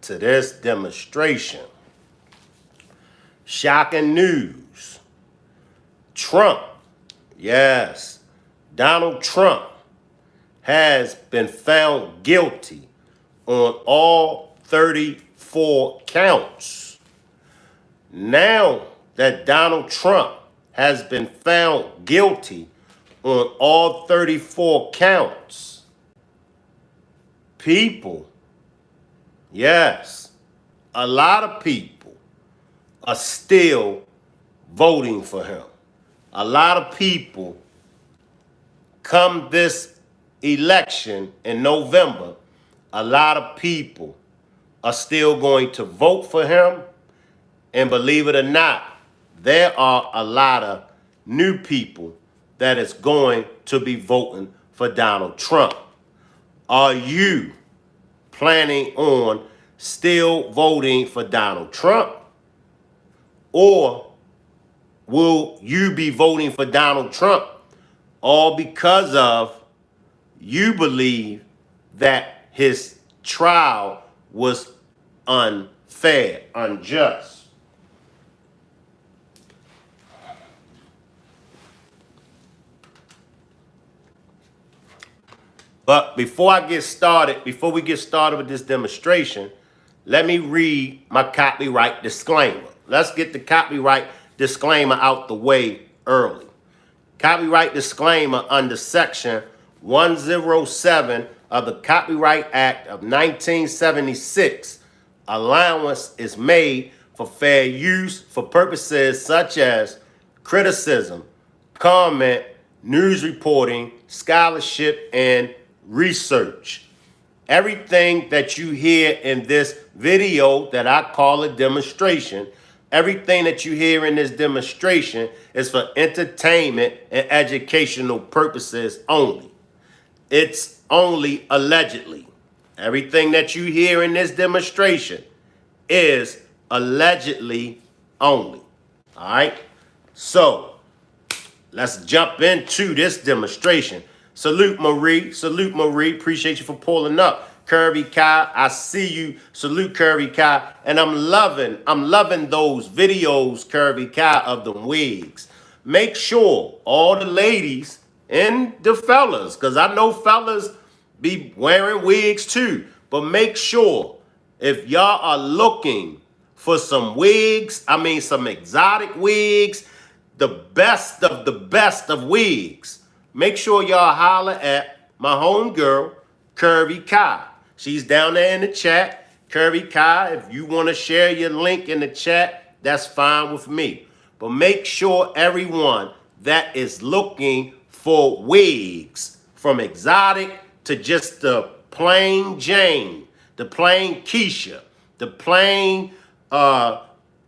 to this demonstration. Shocking news. Trump, yes, Donald Trump has been found guilty on all 34 counts. Now that Donald Trump has been found guilty on all 34 counts, people, yes, a lot of people are still voting for him. A lot of people come this election in November, a lot of people are still going to vote for him. And believe it or not, there are a lot of new people that is going to be voting for Donald Trump. Are you planning on still voting for Donald Trump? Or will you be voting for Donald Trump all because of you believe that his trial was unfair, unjust? But before we get started with this demonstration, let me read my copyright disclaimer. Let's get the copyright disclaimer out the way early. Copyright disclaimer under Section 107 of the Copyright Act of 1976. Allowance is made for fair use for purposes such as criticism, comment, news reporting, scholarship, and research. Everything that you hear in this video that I call a demonstration, everything that you hear in this demonstration is for entertainment and educational purposes only. It's only allegedly. Everything that you hear in this demonstration is allegedly only. All right? So, let's jump into this demonstration. Salute Marie. Salute Marie. Appreciate you for pulling up. Curvy Kai, I see you. Salute Curvy Kai. And I'm loving those videos, Curvy Kai, of the wigs. Make sure all the ladies and the fellas, because I know fellas be wearing wigs too, but make sure if y'all are looking for some wigs, some exotic wigs, the best of wigs, make sure y'all holler at my homegirl, Curvy Kai. She's down there in the chat. Curvy Kai, if you want to share your link in the chat, that's fine with me. But make sure everyone that is looking for wigs, from exotic to just the plain Jane, the plain Keisha, the plain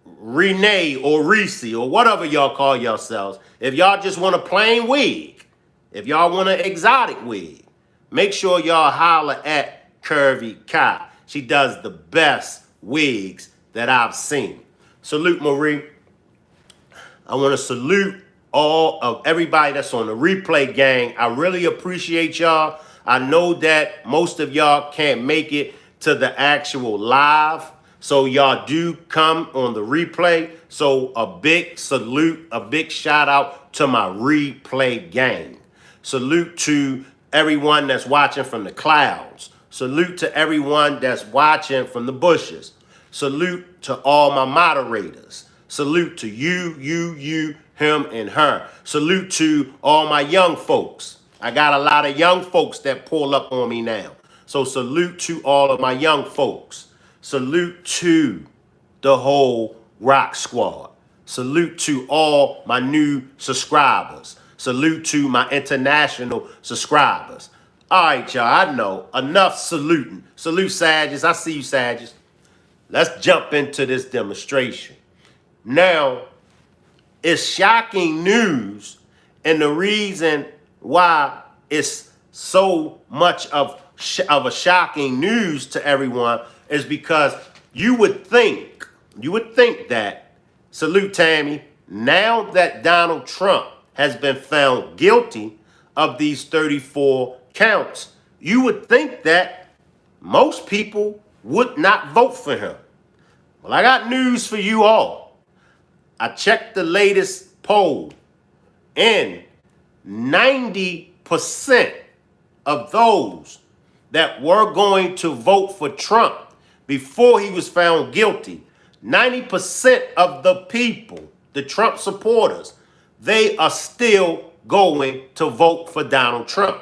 Renee or Reese or whatever y'all call yourselves, if y'all just want a plain wig, if y'all want an exotic wig, make sure y'all holler at Curvy Kai. She does the best wigs that I've seen. Salute Marie. I want to salute all of everybody that's on the replay gang. I really appreciate y'all. I know that most of y'all can't make it to the actual live, so y'all do come on the replay. So a big salute, a big shout out to my replay gang. Salute to everyone that's watching from the clouds. Salute to everyone that's watching from the bushes. Salute to all my moderators. Salute to you, him, and her. Salute to all my young folks. I got a lot of young folks that pull up on me now. So salute to all of my young folks. Salute to the whole Rock Squad. Salute to all my new subscribers. Salute to my international subscribers. All right, y'all, I know. Enough saluting. Salute, Sages. I see you, Sages. Let's jump into this demonstration. Now, it's shocking news, and the reason why it's so much of a shocking news to everyone is because you would think that, salute Tammy, now that Donald Trump has been found guilty of these 34 counts, you would think that most people would not vote for him. Well, I got news for you all. I checked the latest poll, and 90% of those that were going to vote for Trump before he was found guilty, 90% of the people, the Trump supporters, they are still going to vote for Donald Trump.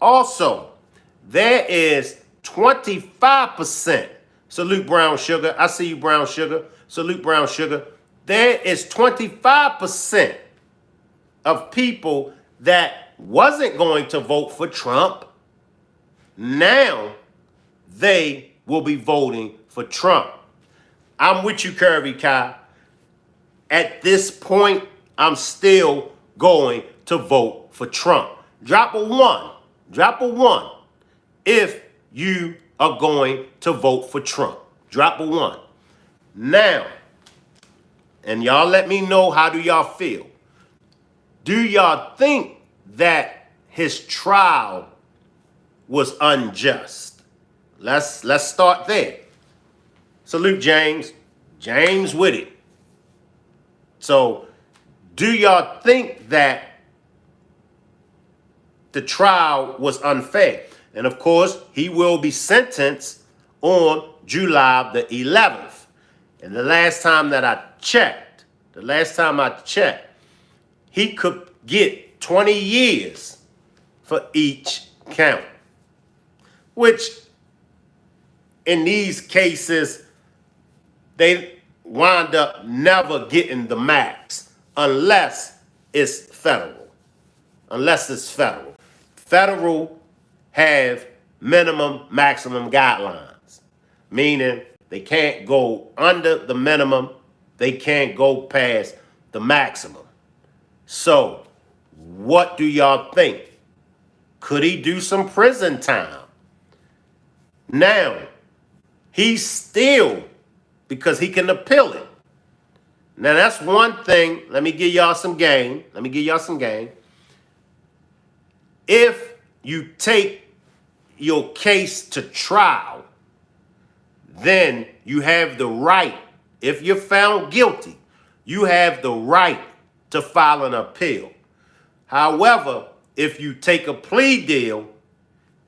Also, there is 25%. Salute Brown Sugar. I see you, Brown Sugar. Salute Brown Sugar. There is 25% of people that wasn't going to vote for Trump. Now they will be voting for Trump. I'm with you, Curvy Kai. At this point, I'm still going to vote for Trump. Drop a one. Drop a one if you are going to vote for Trump. Drop a one. Now, and y'all let me know, how do y'all feel? Do y'all think that his trial was unjust? Let's start there. Salute James. James with it. So, do y'all think that the trial was unfair? And of course, he will be sentenced on July the 11th. And the last time I checked, he could get 20 years for each count, which in these cases, they wind up never getting the max unless it's federal. Federal have minimum maximum guidelines, meaning they can't go under the minimum, they can't go past the maximum. So, what do y'all think? Could he do some prison time? Now, he's still, because he can appeal it. Now, that's one thing. Let me give y'all some game. If you take your case to trial, then you have the right, if you're found guilty, you have the right to file an appeal. However, if you take a plea deal,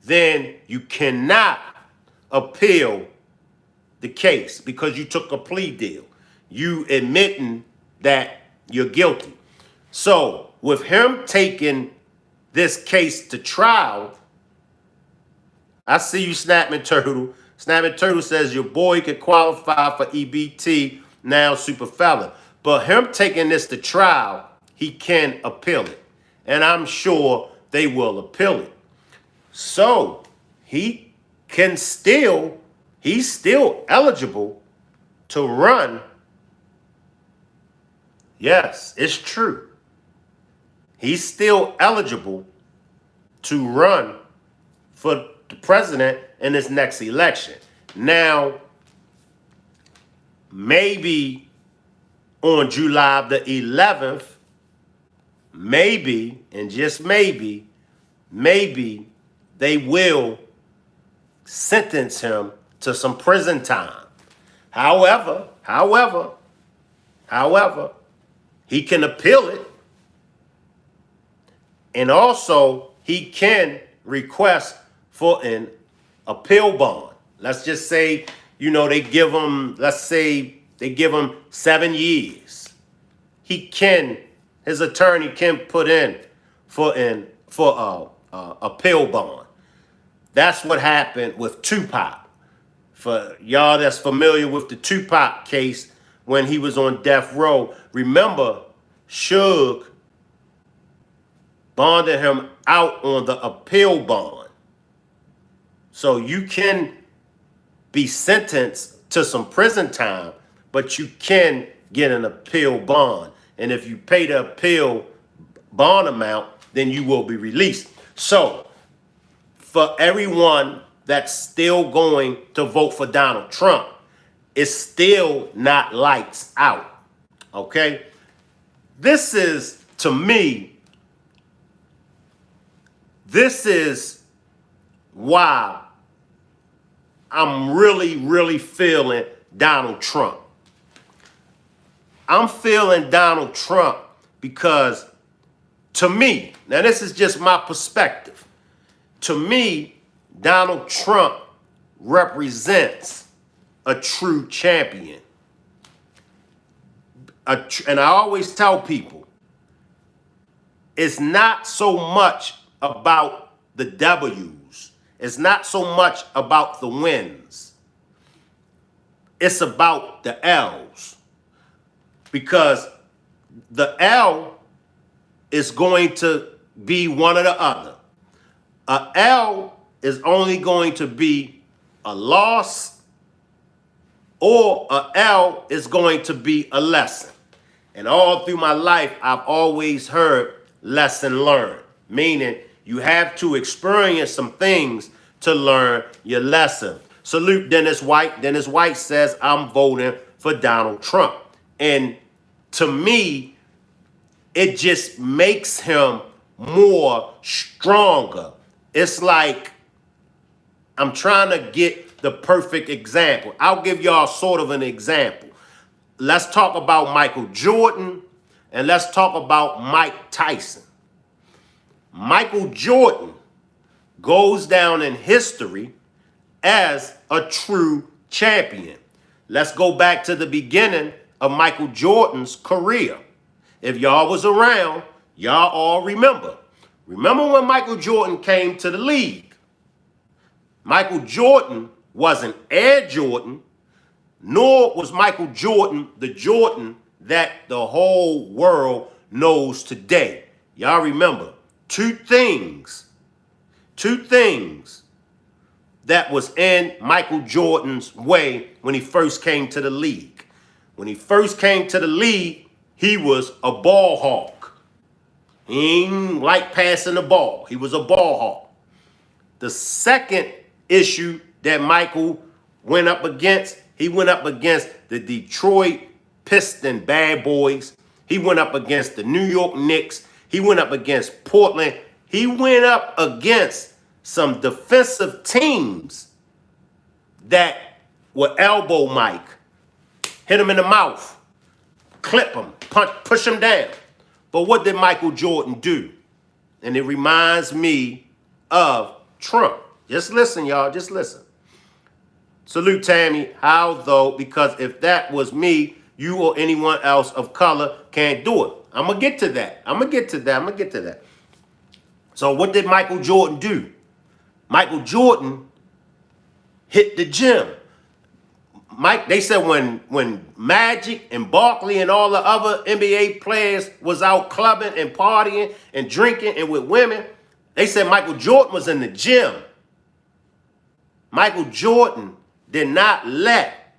then you cannot appeal the case because you took a plea deal. You admitting that you're guilty. So with him taking this case to trial, I see you, Snapping Turtle. Snapping Turtle says your boy could qualify for EBT, now super felon. But him taking this to trial, he can appeal it. And I'm sure they will appeal it. So he can still, he's still eligible to run. Yes, it's true. He's still eligible to run for the president in this next election. Now, maybe on July the 11th, maybe, and just maybe they will sentence him to some prison time. However, he can appeal it. And also, he can request for an appeal bond. Let's just say, they give him, let's say they give him 7 years. His attorney can put in for appeal bond. That's what happened with Tupac. For y'all that's familiar with the Tupac case when he was on death row, remember Suge bonded him out on the appeal bond. So you can be sentenced to some prison time, but you can get an appeal bond. And if you pay the appeal bond amount, then you will be released. So for everyone that's still going to vote for Donald Trump, it's still not lights out. Okay? This is, to me, this is why I'm really, really feeling Donald Trump. I'm feeling Donald Trump because to me, now this is just my perspective. To me, Donald Trump represents a true champion. And I always tell people, it's not so much about the W's. It's not so much about the wins. It's about the L's. Because the L is going to be one or the other. A L is only going to be a loss, or a L is going to be a lesson. And all through my life, I've always heard lesson learned, meaning you have to experience some things to learn your lesson. Salute Dennis White. Dennis White says, I'm voting for Donald Trump. And to me, it just makes him more stronger. It's like, I'm trying to get the perfect example. I'll give y'all sort of an example. Let's talk about Michael Jordan and let's talk about Mike Tyson. Michael Jordan goes down in history as a true champion. Let's go back to the beginning of Michael Jordan's career. If y'all was around, y'all all remember. Remember when Michael Jordan came to the league? Michael Jordan wasn't Air Jordan, nor was Michael Jordan the Jordan that the whole world knows today. Y'all remember two things that was in Michael Jordan's way when he first came to the league. When he first came to the league, he was a ball hawk. He ain't like passing the ball. He was a ball hawk. The second issue that Michael went up against, he went up against the Detroit Pistons bad boys. He went up against the New York Knicks. He went up against Portland. He went up against some defensive teams that were elbow Mike, hit him in the mouth, clip him, punch, push him down. But what did Michael Jordan do? And it reminds me of Trump. Just listen, y'all, just listen. Salute Tammy, how though? Because if that was me, you or anyone else of color can't do it. I'm going to get to that. So what did Michael Jordan do? Michael Jordan hit the gym. They said when Magic and Barkley and all the other NBA players was out clubbing and partying and drinking and with women, they said Michael Jordan was in the gym. Michael Jordan did not let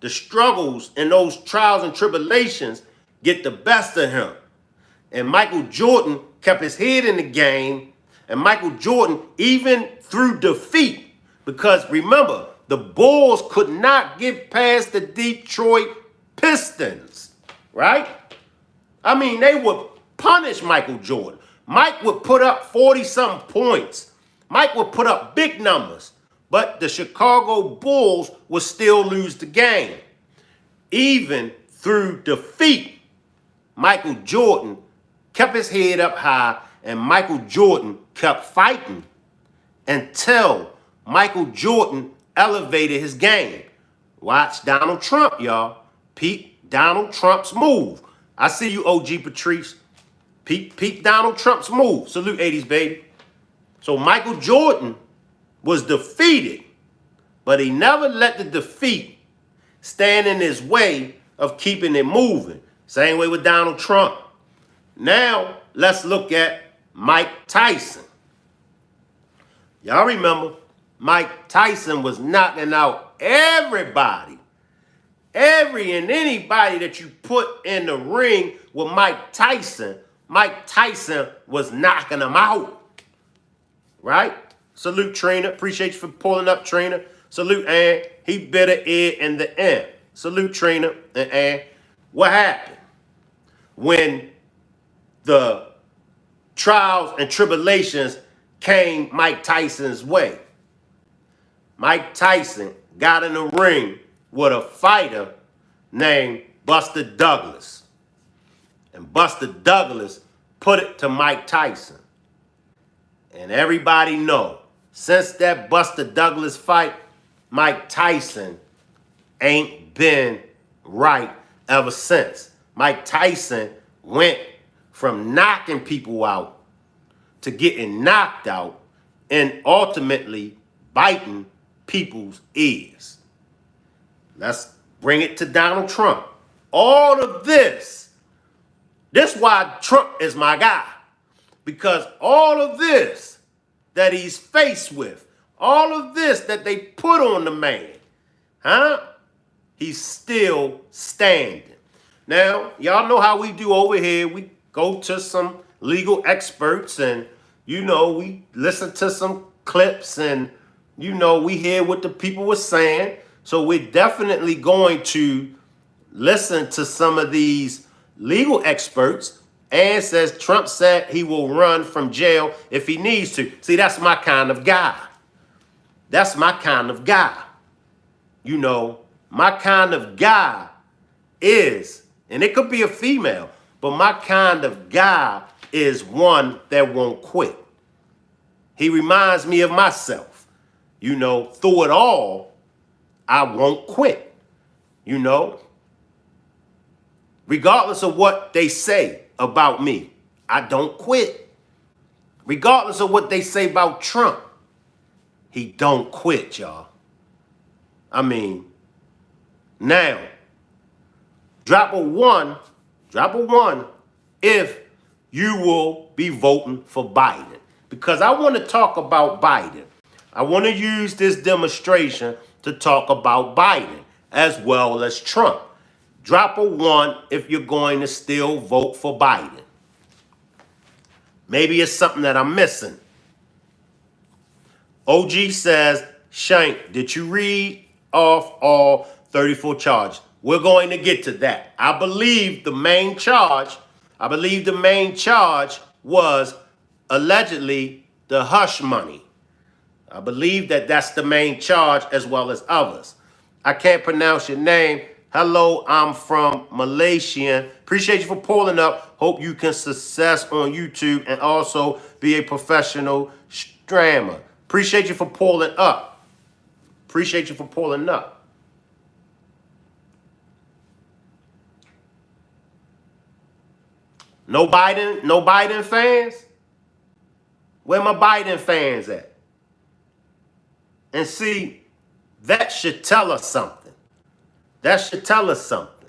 the struggles and those trials and tribulations get the best of him. And Michael Jordan kept his head in the game. And Michael Jordan, even through defeat, because remember, the Bulls could not get past the Detroit Pistons, right? I mean, they would punish Michael Jordan. Mike would put up 40-something points. Mike would put up big numbers. But the Chicago Bulls would still lose the game. Even through defeat, Michael Jordan kept his head up high, and Michael Jordan kept fighting until Michael Jordan elevated his game. Watch Donald Trump, y'all. Peep Donald Trump's move. I see you, OG Patrice. Peep Donald Trump's move. Salute 80s, baby. So Michael Jordan was defeated, but he never let the defeat stand in his way of keeping it moving. Same way with Donald Trump. Now, let's look at Mike Tyson. Y'all remember, Mike Tyson was knocking out everybody. Every and anybody that you put in the ring with Mike Tyson was knocking them out. Right? Salute Trina. Appreciate you for pulling up, Trina. Salute Ann. He bit an ear in the end. Salute Trina and Ann. What happened? When the trials and tribulations came Mike Tyson's way, Mike Tyson got in the ring with a fighter named Buster Douglas. And Buster Douglas put it to Mike Tyson. And everybody know, since that Buster Douglas fight, Mike Tyson ain't been right ever since. Mike Tyson went from knocking people out to getting knocked out and ultimately biting people's ears. Let's bring it to Donald Trump. All of this why Trump is my guy. Because all of this that he's faced with, all of this that they put on the man, he's still standing. Now, y'all know how we do over here. We go to some legal experts and, we listen to some clips and, we hear what the people were saying. So we're definitely going to listen to some of these legal experts. And says Trump said he will run from jail if he needs to. See, that's my kind of guy. That's my kind of guy. My kind of guy is, and it could be a female, but my kind of guy is one that won't quit. He reminds me of myself. Through it all, I won't quit. Regardless of what they say about me, I don't quit. Regardless of what they say about Trump, he don't quit, y'all. Now, drop a one if you will be voting for Biden. Because I want to talk about Biden. I want to use this demonstration to talk about Biden as well as Trump. Drop a 1 if you're going to still vote for Biden. Maybe it's something that I'm missing. OG says, Shank, did you read off all 34 charges? We're going to get to that. I believe the main charge was allegedly the hush money. I believe that that's the main charge as well as others. I can't pronounce your name. Hello, I'm from Malaysia. Appreciate you for pulling up. Hope you can success on YouTube and also be a professional streamer. Appreciate you for pulling up. Appreciate you for pulling up. No Biden fans? Where my Biden fans at? And see, that should tell us something. That should tell us something.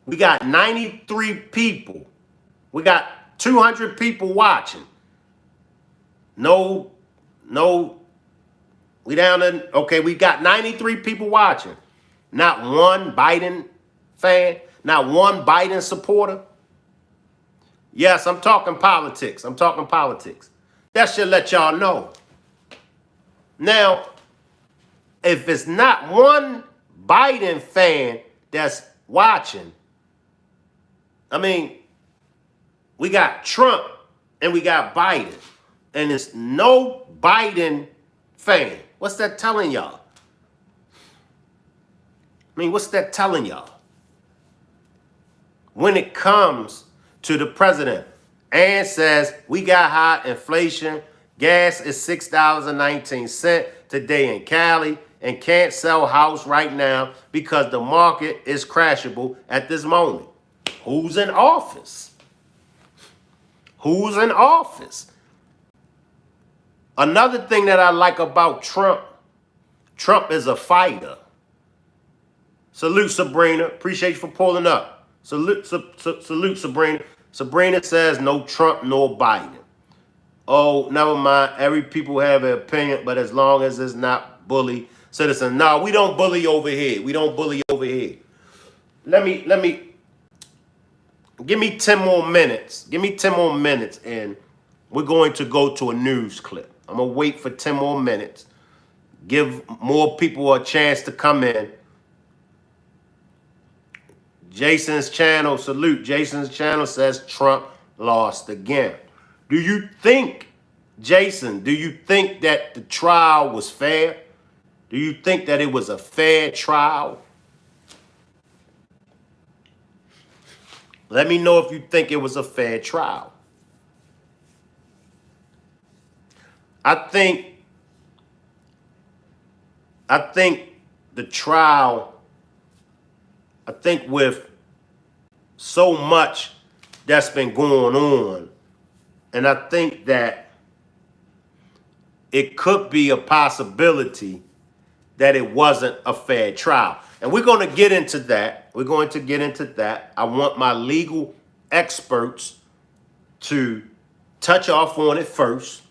We got 93 people. We got 200 people watching. We down to, okay, we got 93 people watching. Not one Biden fan, not one Biden supporter. Yes, I'm talking politics. That should let y'all know. Now, if it's not one Biden fan that's watching, we got Trump and we got Biden, and it's no Biden fan. What's that telling y'all? What's that telling y'all? When it comes to the president and says we got high inflation, gas is $6.19 today in Cali, and can't sell house right now because the market is crashable at this moment. Who's in office? Who's in office? Another thing that I like about Trump is a fighter. Salute, Sabrina. Appreciate you for pulling up. Salute, Sabrina. Sabrina says no Trump, no Biden. Oh, never mind. Every people have an opinion, but as long as it's not bully citizen. No, we don't bully over here. Let me give me 10 more minutes. And we're going to go to a news clip. I'm going to wait for 10 more minutes. Give more people a chance to come in. Jason's channel, salute. Jason's channel says Trump lost again. Do you think, Jason, that the trial was fair? Do you think that it was a fair trial? Let me know if you think it was a fair trial. I think the trial, I think with so much that's been going on, and I think that it could be a possibility that it wasn't a fair trial. And we're going to get into that. We're going to get into that. I want my legal experts to touch off on it first.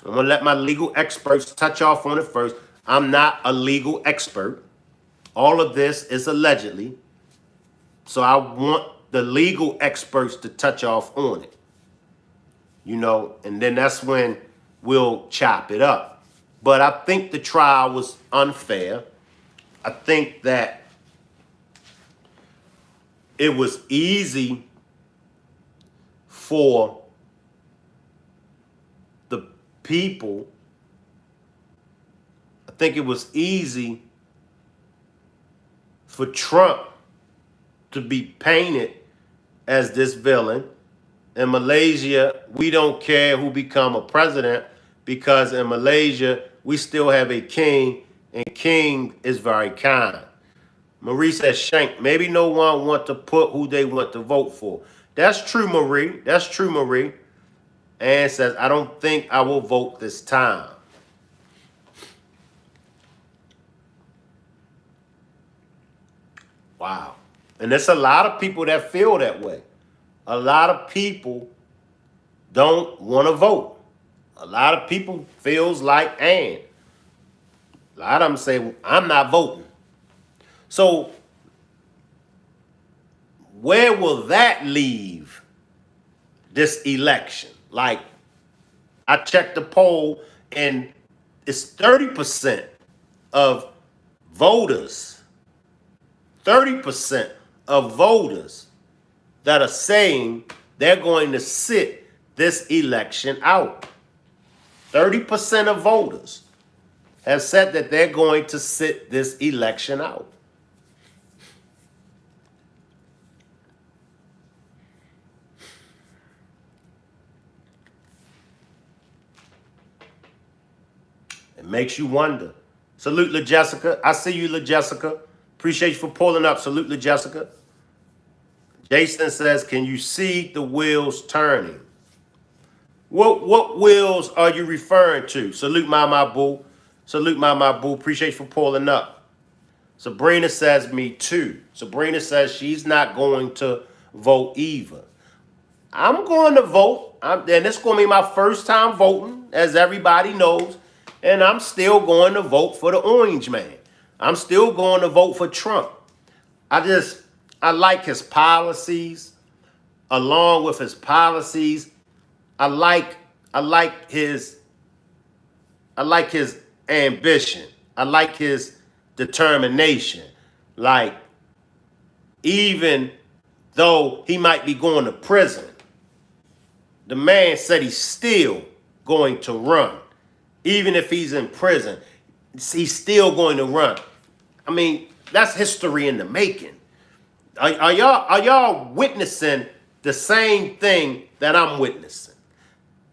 I'm going to let my legal experts touch off on it first. I'm not a legal expert. All of this is allegedly. So I want the legal experts to touch off on it. You know, and then that's when we'll chop it up. But I think the trial was unfair. I think that it was easy for the people. I think it was easy for Trump to be painted as this villain. In Malaysia, we don't care who become a president, because in Malaysia, we still have a king, and king is very kind. Marie says, Shank, maybe no one want to put who they want to vote for. That's true, Marie. That's true, Marie. Ann says, I don't think I will vote this time. Wow. And there's a lot of people that feel that way. A lot of people don't want to vote. A lot of people feels like Ann. A lot of them say, well, I'm not voting. So where will that leave this election? Like, I checked the poll and it's 30% of voters, 30% of voters that are saying they're going to sit this election out. 30% of voters have said that they're going to sit this election out. It makes you wonder. Salute LaJessica. I see you, LaJessica. Appreciate you for pulling up. Salute LaJessica. Jason says, can you see the wheels turning? What wheels are you referring to? Salute my boo. Salute my boo. Appreciate you for pulling up. Sabrina says, me too. Sabrina says she's not going to vote either. I'm going to vote. And it's going to be my first time voting, as everybody knows. And I'm still going to vote for the orange man. I'm still going to vote for Trump. I like his policies. Along with his policies, I like his ambition. I like his determination. Like, even though he might be going to prison, the man said he's still going to run. Even if he's in prison, he's still going to run. I mean, that's history in the making. Are y'all witnessing the same thing that I'm witnessing?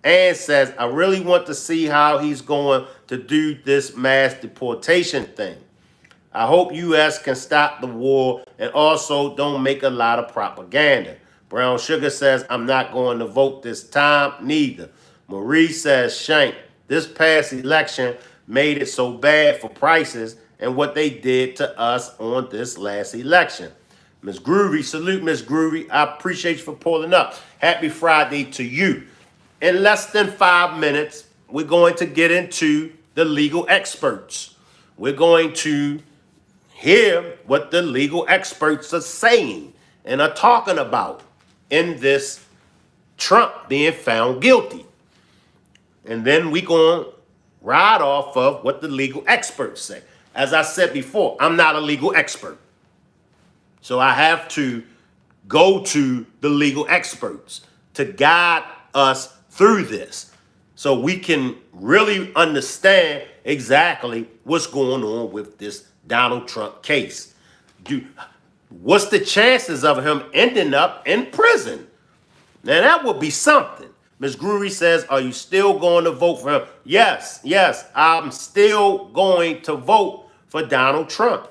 Ann says, I really want to see how he's going to do this mass deportation thing. I hope U.S. can stop the war and also don't make a lot of propaganda. Brown Sugar says, I'm not going to vote this time, neither. Marie says, Shank, this past election made it so bad for prices and what they did to us on this last election. Miss Groovy, salute Miss Groovy. I appreciate you for pulling up. Happy Friday to you. In less than 5 minutes, we're going to get into the legal experts. We're going to hear what the legal experts are saying and are talking about in this Trump being found guilty. And then we're going to ride off of what the legal experts say. As I said before, I'm not a legal expert. So I have to go to the legal experts to guide us through this. so we can really understand exactly what's going on with this Donald Trump case. What's the chances of him ending up in prison? Now that would be something. Ms. Grury says, are you still going to vote for him? Yes, I'm still going to vote for Donald Trump.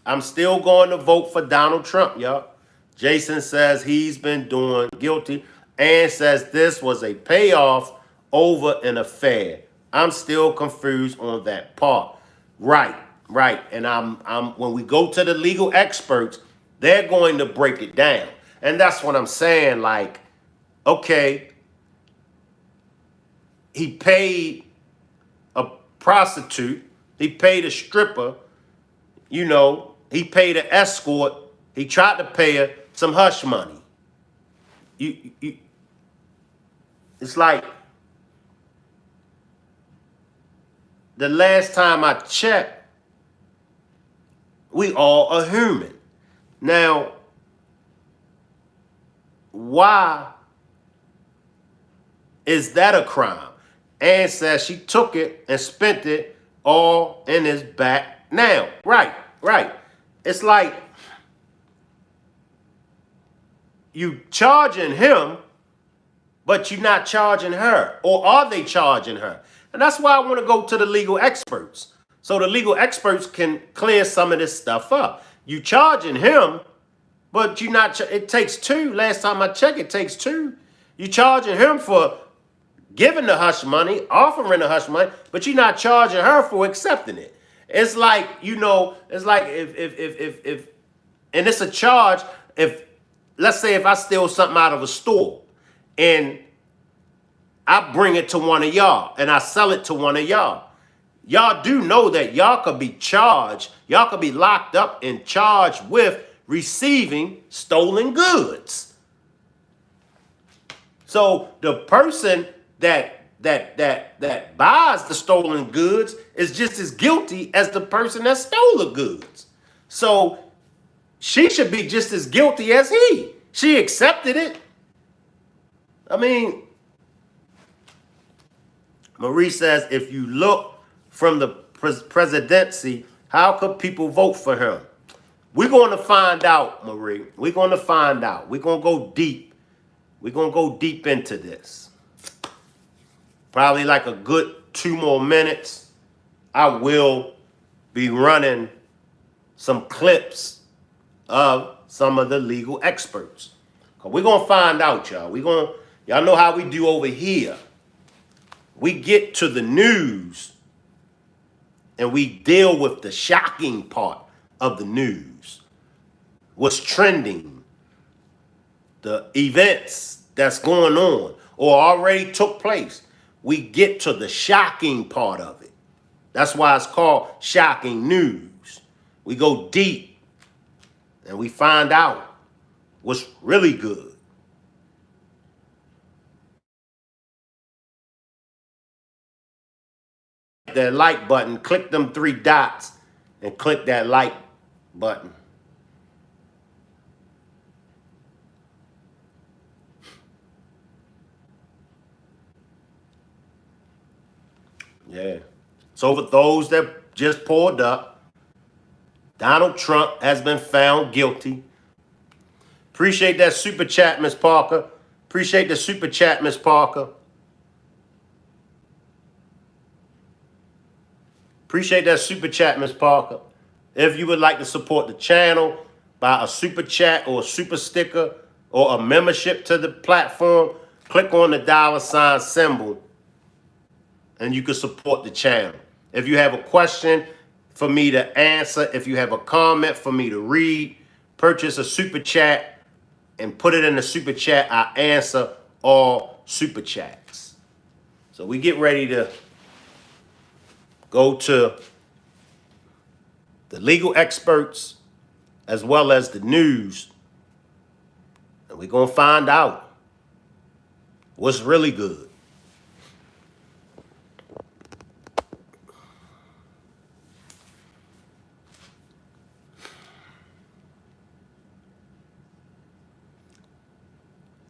I'm still going to vote for Donald Trump, y'all. Jason says he's been doing guilty and says this was a payoff over an affair. I'm still confused on that part. Right. And I'm when we go to the legal experts, they're going to break it down. And that's what I'm saying. Like, okay, he paid a prostitute, he paid a stripper, you know, he paid an escort, he tried to pay her some hush money. It's like the last time I checked, we all are human. Now, why is that a crime? Ann says she took it and spent it all in his back now. Right. It's like you charging him, but you're not charging her. Or are they charging her? And that's why I want to go to the legal experts. So the legal experts can clear some of this stuff up. You charging him, but you're not. It takes two. Last time I checked, it takes two. You charging him for giving the hush money, offering the hush money, but you're not charging her for accepting it. It's like, you know, it's like if and it's a charge. If, let's say, if I steal something out of a store and I bring it to one of y'all and I sell it to one of y'all, y'all do know that y'all could be charged, y'all could be locked up and charged with receiving stolen goods. So the person that buys the stolen goods is just as guilty as the person that stole the goods. So she should be just as guilty as he. She accepted it. I mean, Marie says, if you look from the presidency, how could people vote for him? We're going to find out, Marie. We're going to find out. We're going to go deep. We're going to go deep into this. Probably like a good 2 more minutes. I will be running some clips of some of the legal experts. Because we're going to find out, y'all. Y'all know how we do over here. We get to the news and we deal with the shocking part of the news. What's trending, the events that's going on or already took place. We get to the shocking part of it. That's why it's called shocking news. We go deep and we find out what's really good. That like button, click them 3 dots and click that like button. Yeah. So for those that just pulled up, Donald Trump has been found guilty. Appreciate that super chat, Miss Parker. Appreciate the super chat, Miss Parker. Appreciate that super chat, Miss Parker. If you would like to support the channel by a super chat or a super sticker or a membership to the platform, click on the $ symbol and you can support the channel. If you have a question for me to answer, if you have a comment for me to read, purchase a super chat and put it in the super chat. I answer all super chats. So we get ready to go to the legal experts as well as the news. And we're going to find out what's really good.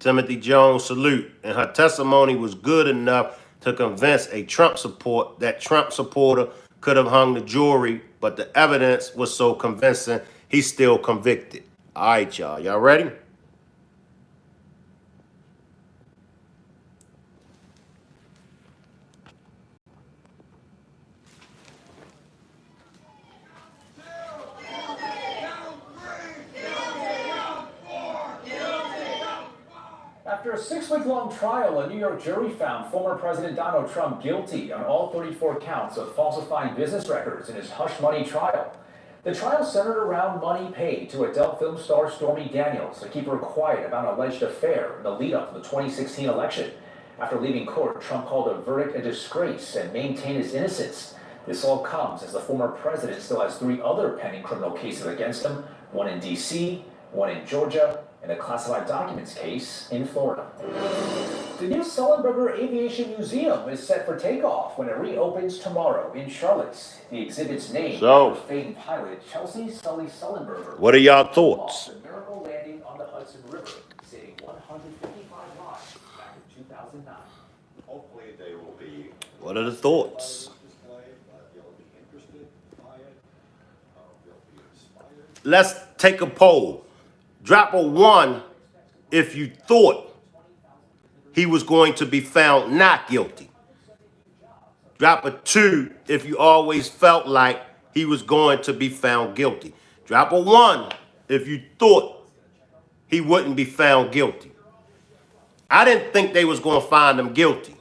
Timothy Jones, salute. And her testimony was good enough to convince a Trump supporter could have hung the jury, but the evidence was so convincing, he's still convicted. All right, y'all. Y'all ready? After a 6-week-long trial, a New York jury found former President Donald Trump guilty on all 34 counts of falsifying business records in his hush money trial. The trial centered around money paid to adult film star Stormy Daniels to keep her quiet about an alleged affair in the lead-up to the 2016 election. After leaving court, Trump called the verdict a disgrace and maintained his innocence. This all comes as the former president still has 3 other pending criminal cases against him, one in D.C., one in Georgia, and a classified documents case in Florida. The new Sullenberger Aviation Museum is set for takeoff when it reopens tomorrow in Charlotte. The exhibit's name for famed pilot Chelsea Sully Sullenberger. What are y'all thoughts? The miracle landing on the Hudson River, saving 155 lives back in 2009. Hopefully they will be. What are the thoughts? Let's take a poll. Drop a 1 if you thought he was going to be found not guilty. Drop a 2 if you always felt like he was going to be found guilty. Drop a 1 if you thought he wouldn't be found guilty. I didn't think they was going to find him guilty.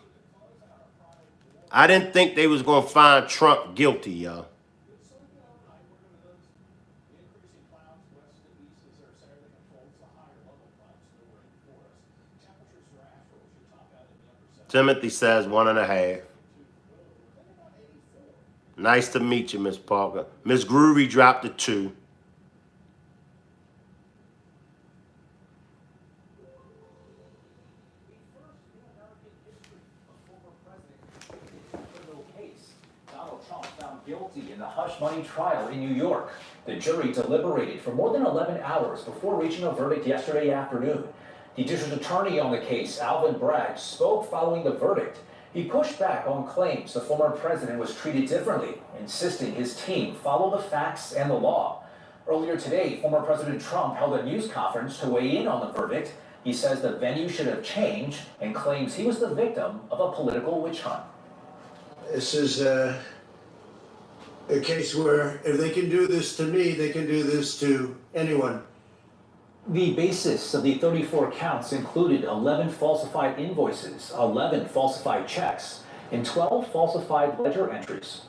I didn't think they was going to find Trump guilty, y'all. Timothy says 1.5. Nice to meet you, Miss Parker. Miss Groovy dropped a 2. Donald Trump found guilty in the hush money trial in New York. The jury deliberated for more than 11 hours before reaching a verdict yesterday afternoon. The district attorney on the case, Alvin Bragg, spoke following the verdict. He pushed back on claims the former president was treated differently, insisting his team follow the facts and the law. Earlier today, former President Trump held a news conference to weigh in on the verdict. He says the venue should have changed and claims he was the victim of a political witch hunt. This is a case where if they can do this to me, they can do this to anyone. The basis of the 34 counts included 11 falsified invoices, 11 falsified checks, and 12 falsified ledger entries.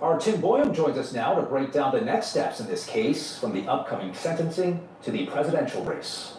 Our Tim Boyum joins us now to break down the next steps in this case, from the upcoming sentencing to the presidential race.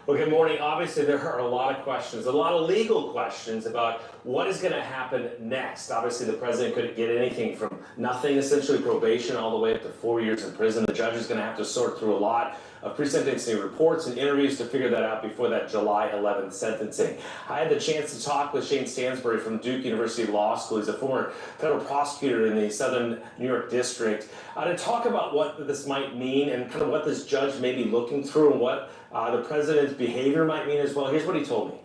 Well, good morning. Obviously, there are a lot of questions, a lot of legal questions about what is going to happen next. Obviously, the president could get anything from nothing, essentially probation, all the way up to 4 years in prison. The judge is going to have to sort through a lot of pre-sentencing reports and interviews to figure that out before that July 11th sentencing. I had the chance to talk with Shane Stansbury from Duke University Law School. He's a former federal prosecutor in the Southern New York District, to talk about what this might mean and kind of what this judge may be looking through and what the president's behavior might mean as well. Here's what he told me.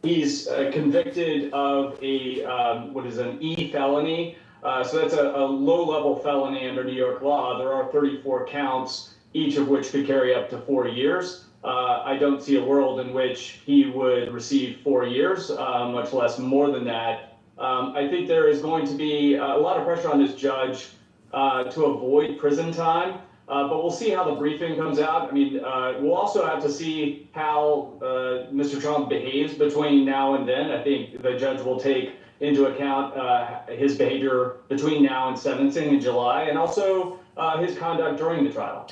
He's convicted of a what is an E felony. So that's a low-level felony under New York law. There are 34 counts, each of which could carry up to 4 years. I don't see a world in which he would receive 4 years, much less more than that. I think there is going to be a lot of pressure on this judge to avoid prison time. But we'll see how the briefing comes out. I mean, we'll also have to see how Mr. Trump behaves between now and then. I think the judge will take into account his behavior between now and sentencing in July, and also his conduct during the trial.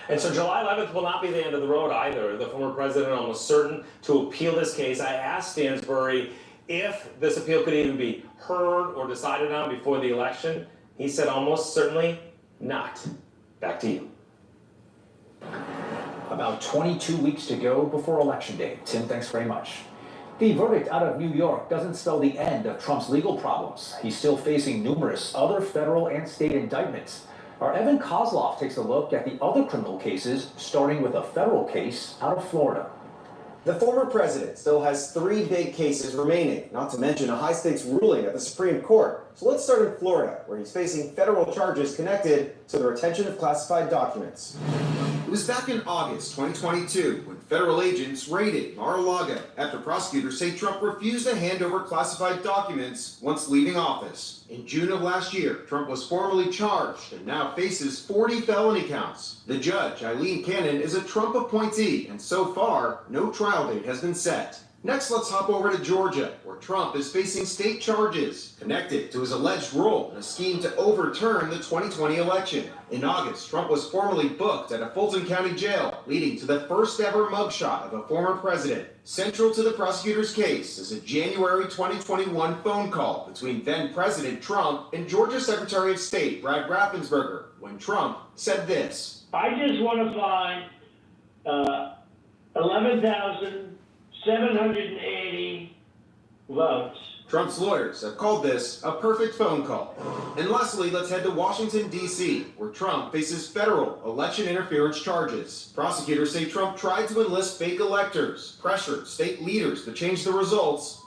And so July 11th will not be the end of the road either. The former president almost certain to appeal this case. I asked Stansbury if this appeal could even be heard or decided on before the election. He said almost certainly not. Back to you. About 22 weeks to go before Election Day. Tim, thanks very much. The verdict out of New York doesn't spell the end of Trump's legal problems. He's still facing numerous other federal and state indictments. Our Evan Kozloff takes a look at the other criminal cases, starting with a federal case out of Florida. The former president still has 3 big cases remaining, not to mention a high-stakes ruling at the Supreme Court. So let's start in Florida, where he's facing federal charges connected to the retention of classified documents. It was back in August 2022 when federal agents raided Mar-a-Lago after prosecutors say Trump refused to hand over classified documents once leaving office. In June of last year, Trump was formally charged and now faces 40 felony counts. The judge, Eileen Cannon, is a Trump appointee, and so far, no trial date has been set. Next, let's hop over to Georgia, where Trump is facing state charges connected to his alleged role in a scheme to overturn the 2020 election. In August, Trump was formally booked at a Fulton County jail, leading to the first ever mugshot of a former president. Central to the prosecutor's case is a January 2021 phone call between then President Trump and Georgia Secretary of State Brad Raffensperger, when Trump said this. I just want to find 11,780 votes. Trump's lawyers have called this a perfect phone call. And lastly, let's head to Washington, D.C., where Trump faces federal election interference charges. Prosecutors say Trump tried to enlist fake electors, pressured state leaders to change the results,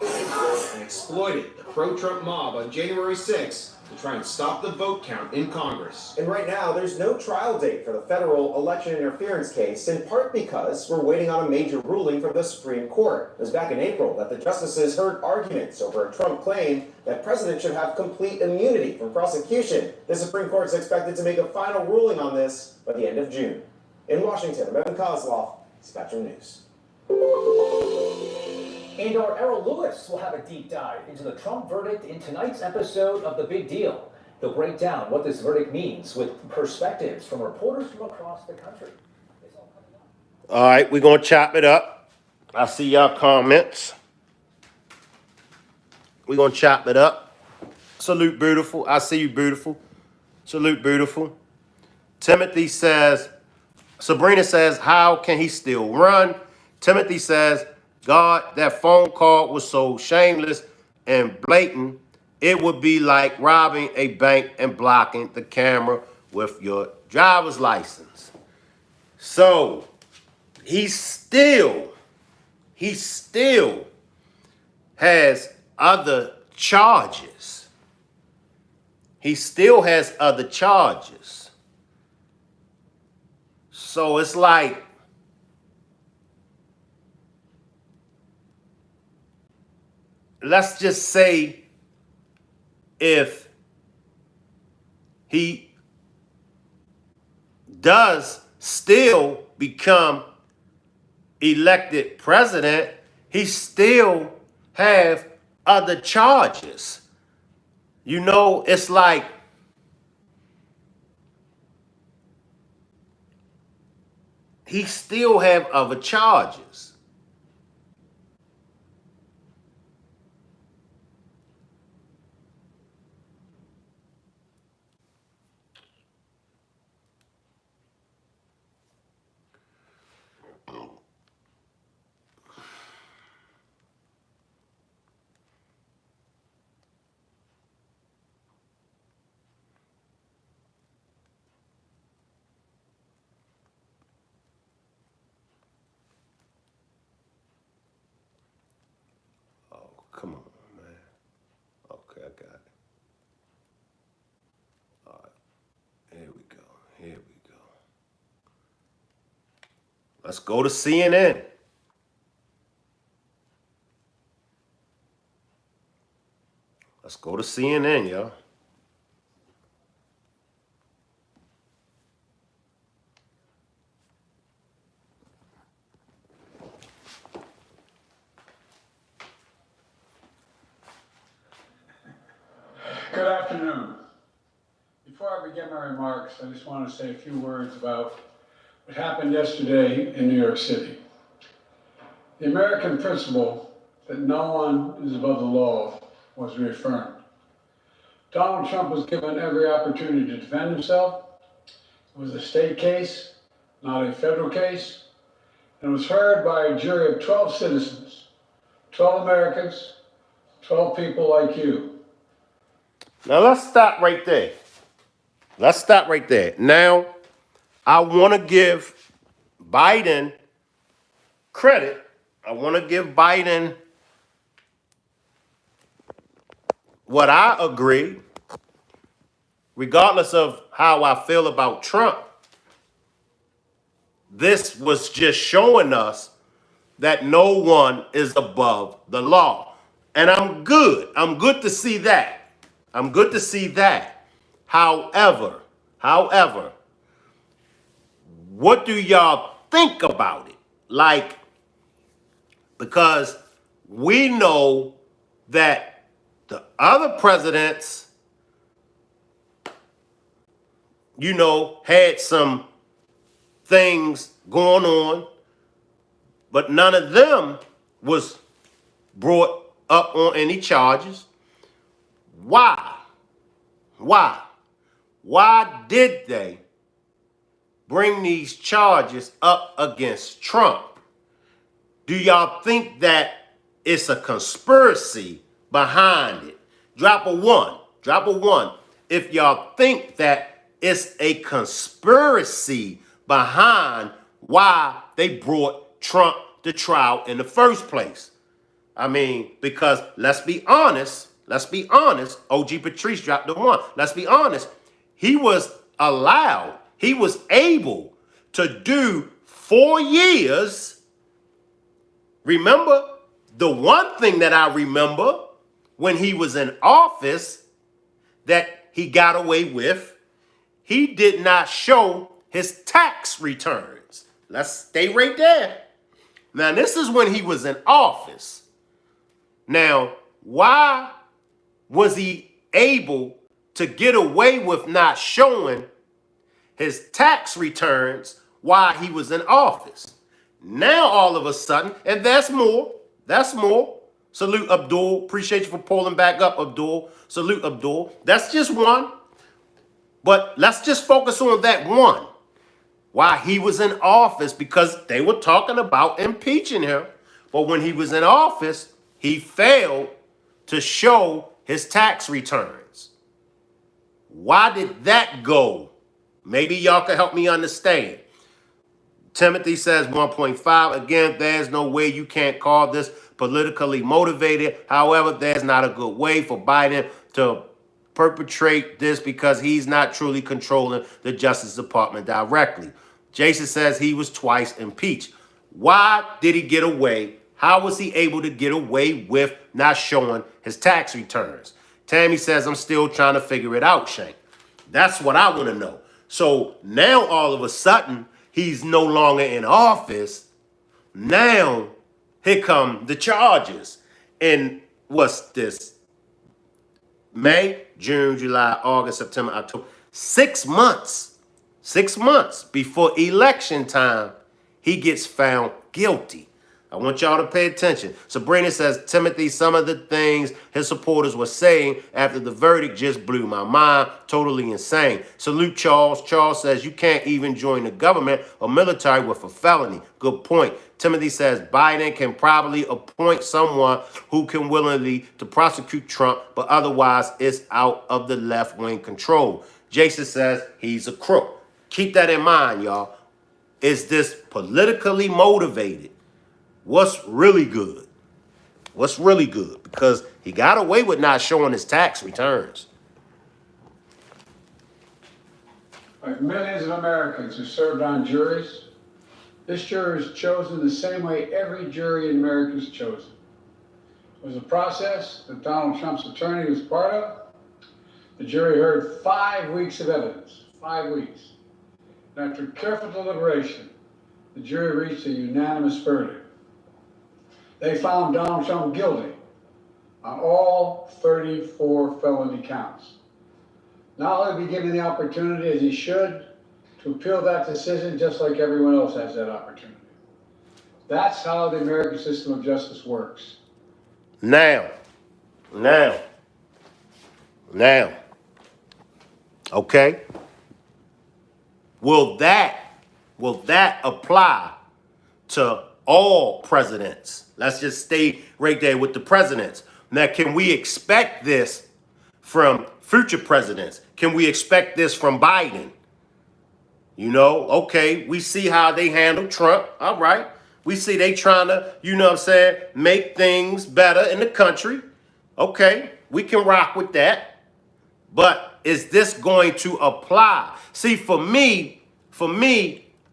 and exploited the pro-Trump mob on January 6th to try and stop the vote count in Congress. And right now, there's no trial date for the federal election interference case, in part because we're waiting on a major ruling from the Supreme Court. It was back in April that the justices heard arguments over a Trump claim that presidents should have complete immunity from prosecution. The Supreme Court is expected to make a final ruling on this by the end of June. In Washington, I'm Evan Kozloff, Spectrum News. And our Errol Lewis will have a deep dive into the Trump verdict in tonight's episode of The Big Deal. He'll break down what this verdict means with perspectives from reporters from across the country. All right, we're going to chop it up. I see y'all comments. We're going to chop it up. Salute, beautiful. I see you, beautiful. Salute, beautiful. Timothy says, Sabrina says, how can he still run? Timothy says, God, that phone call was so shameless and blatant, it would be like robbing a bank and blocking the camera with your driver's license. So he still has other charges. He still has other charges. So it's like, let's just say if he does still become elected president, he still have other charges. You know, it's like he still have other charges. Come on, man. Okay, I got it. All right. Here we go. Here we go. Let's go to CNN. Let's go to CNN, y'all. Good afternoon. Before I begin my remarks, I just want to say a few words about what happened yesterday in New York City. The American principle that no one is above the law was reaffirmed. Donald Trump was given every opportunity to defend himself. It was a state case, not a federal case, and it was heard by a jury of 12 citizens, 12 Americans, 12 people like you. Now let's stop right there. Let's stop right there. Now, I want to give Biden credit I want to give Biden what I agree, regardless of how I feel about Trump. This was just showing us that no one is above the law. And I'm good. I'm good to see that. I'm good to see that. However, what do y'all think about it? Like, because we know that the other presidents, you know, had some things going on, but none of them was brought up on any charges. Why? Why did they bring these charges up against Trump? Do y'all think that it's a conspiracy behind it? Drop a one. Drop a one. If y'all think that it's a conspiracy behind why they brought Trump to trial in the first place. I mean, because let's be honest, OG Patrice dropped the one. Let's be honest, he was allowed, he was able to do 4 years. Remember, the one thing that I remember when he was in office that he got away with, he did not show his tax returns. Let's stay right there. Now, this is when he was in office. Now, why was he able to get away with not showing his tax returns while he was in office? Now, all of a sudden, and that's more. Salute, Abdul. Appreciate you for pulling back up, Abdul. Salute, Abdul. That's just one. But let's just focus on that one. While he was in office, because they were talking about impeaching him. But when he was in office, he failed to show his tax returns. Why did that go? Maybe y'all can help me understand. Timothy says 1.5. Again, there's no way you can't call this politically motivated. However, there's not a good way for Biden to perpetrate this because he's not truly controlling the Justice Department directly. Jason says he was twice impeached. Why did he get away? How was he able to get away with not showing his tax returns? Tammy says, I'm still trying to figure it out, Shank. That's what I want to know. So now all of a sudden, he's no longer in office. Now, here come the charges. And what's this? May, June, July, August, September, October. 6 months. 6 months before election time, he gets found guilty. I want y'all to pay attention. Sabrina says, Timothy, some of the things his supporters were saying after the verdict just blew my mind. Totally insane. Salute Charles. Charles says, you can't even join the government or military with a felony. Good point. Timothy says, Biden can probably appoint someone who can willingly to prosecute Trump, but otherwise it's out of the left-wing control. Jason says, he's a crook. Keep that in mind, y'all. Is this politically motivated? What's really good? What's really good? Because he got away with not showing his tax returns. Like millions of Americans who served on juries, this jury is chosen the same way every jury in America is chosen. It was a process that Donald Trump's attorney was part of. The jury heard 5 weeks of evidence, 5 weeks. And after careful deliberation, the jury reached a unanimous verdict. They found Donald Trump guilty on all 34 felony counts. Now he'll be given the opportunity, as he should, to appeal that decision just like everyone else has that opportunity. That's how the American system of justice works. Now. Okay. Will that apply to all presidents? Let's just stay right there with the presidents. Now, can we expect this from future presidents? Can we expect this from Biden? You know, okay, we see how they handle Trump. All right. We see they trying to, you know what I'm saying, make things better in the country. Okay, we can rock with that. But is this going to apply? See, for me,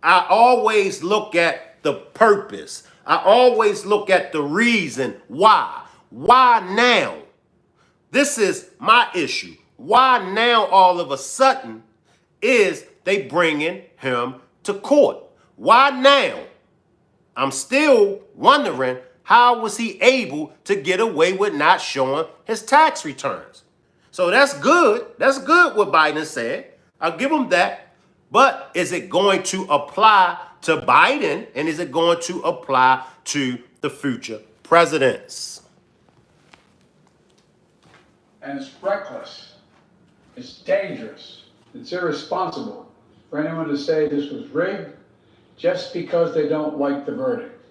I always look at the purpose. I always look at the reason why. Why now? This is my issue. Why now all of a sudden is they bringing him to court? Why now? I'm still wondering, how was he able to get away with not showing his tax returns? So that's good. That's good what Biden said. I'll give him that. But is it going to apply to Biden, and is it going to apply to the future presidents? And it's reckless. It's dangerous. It's irresponsible for anyone to say this was rigged just because they don't like the verdict.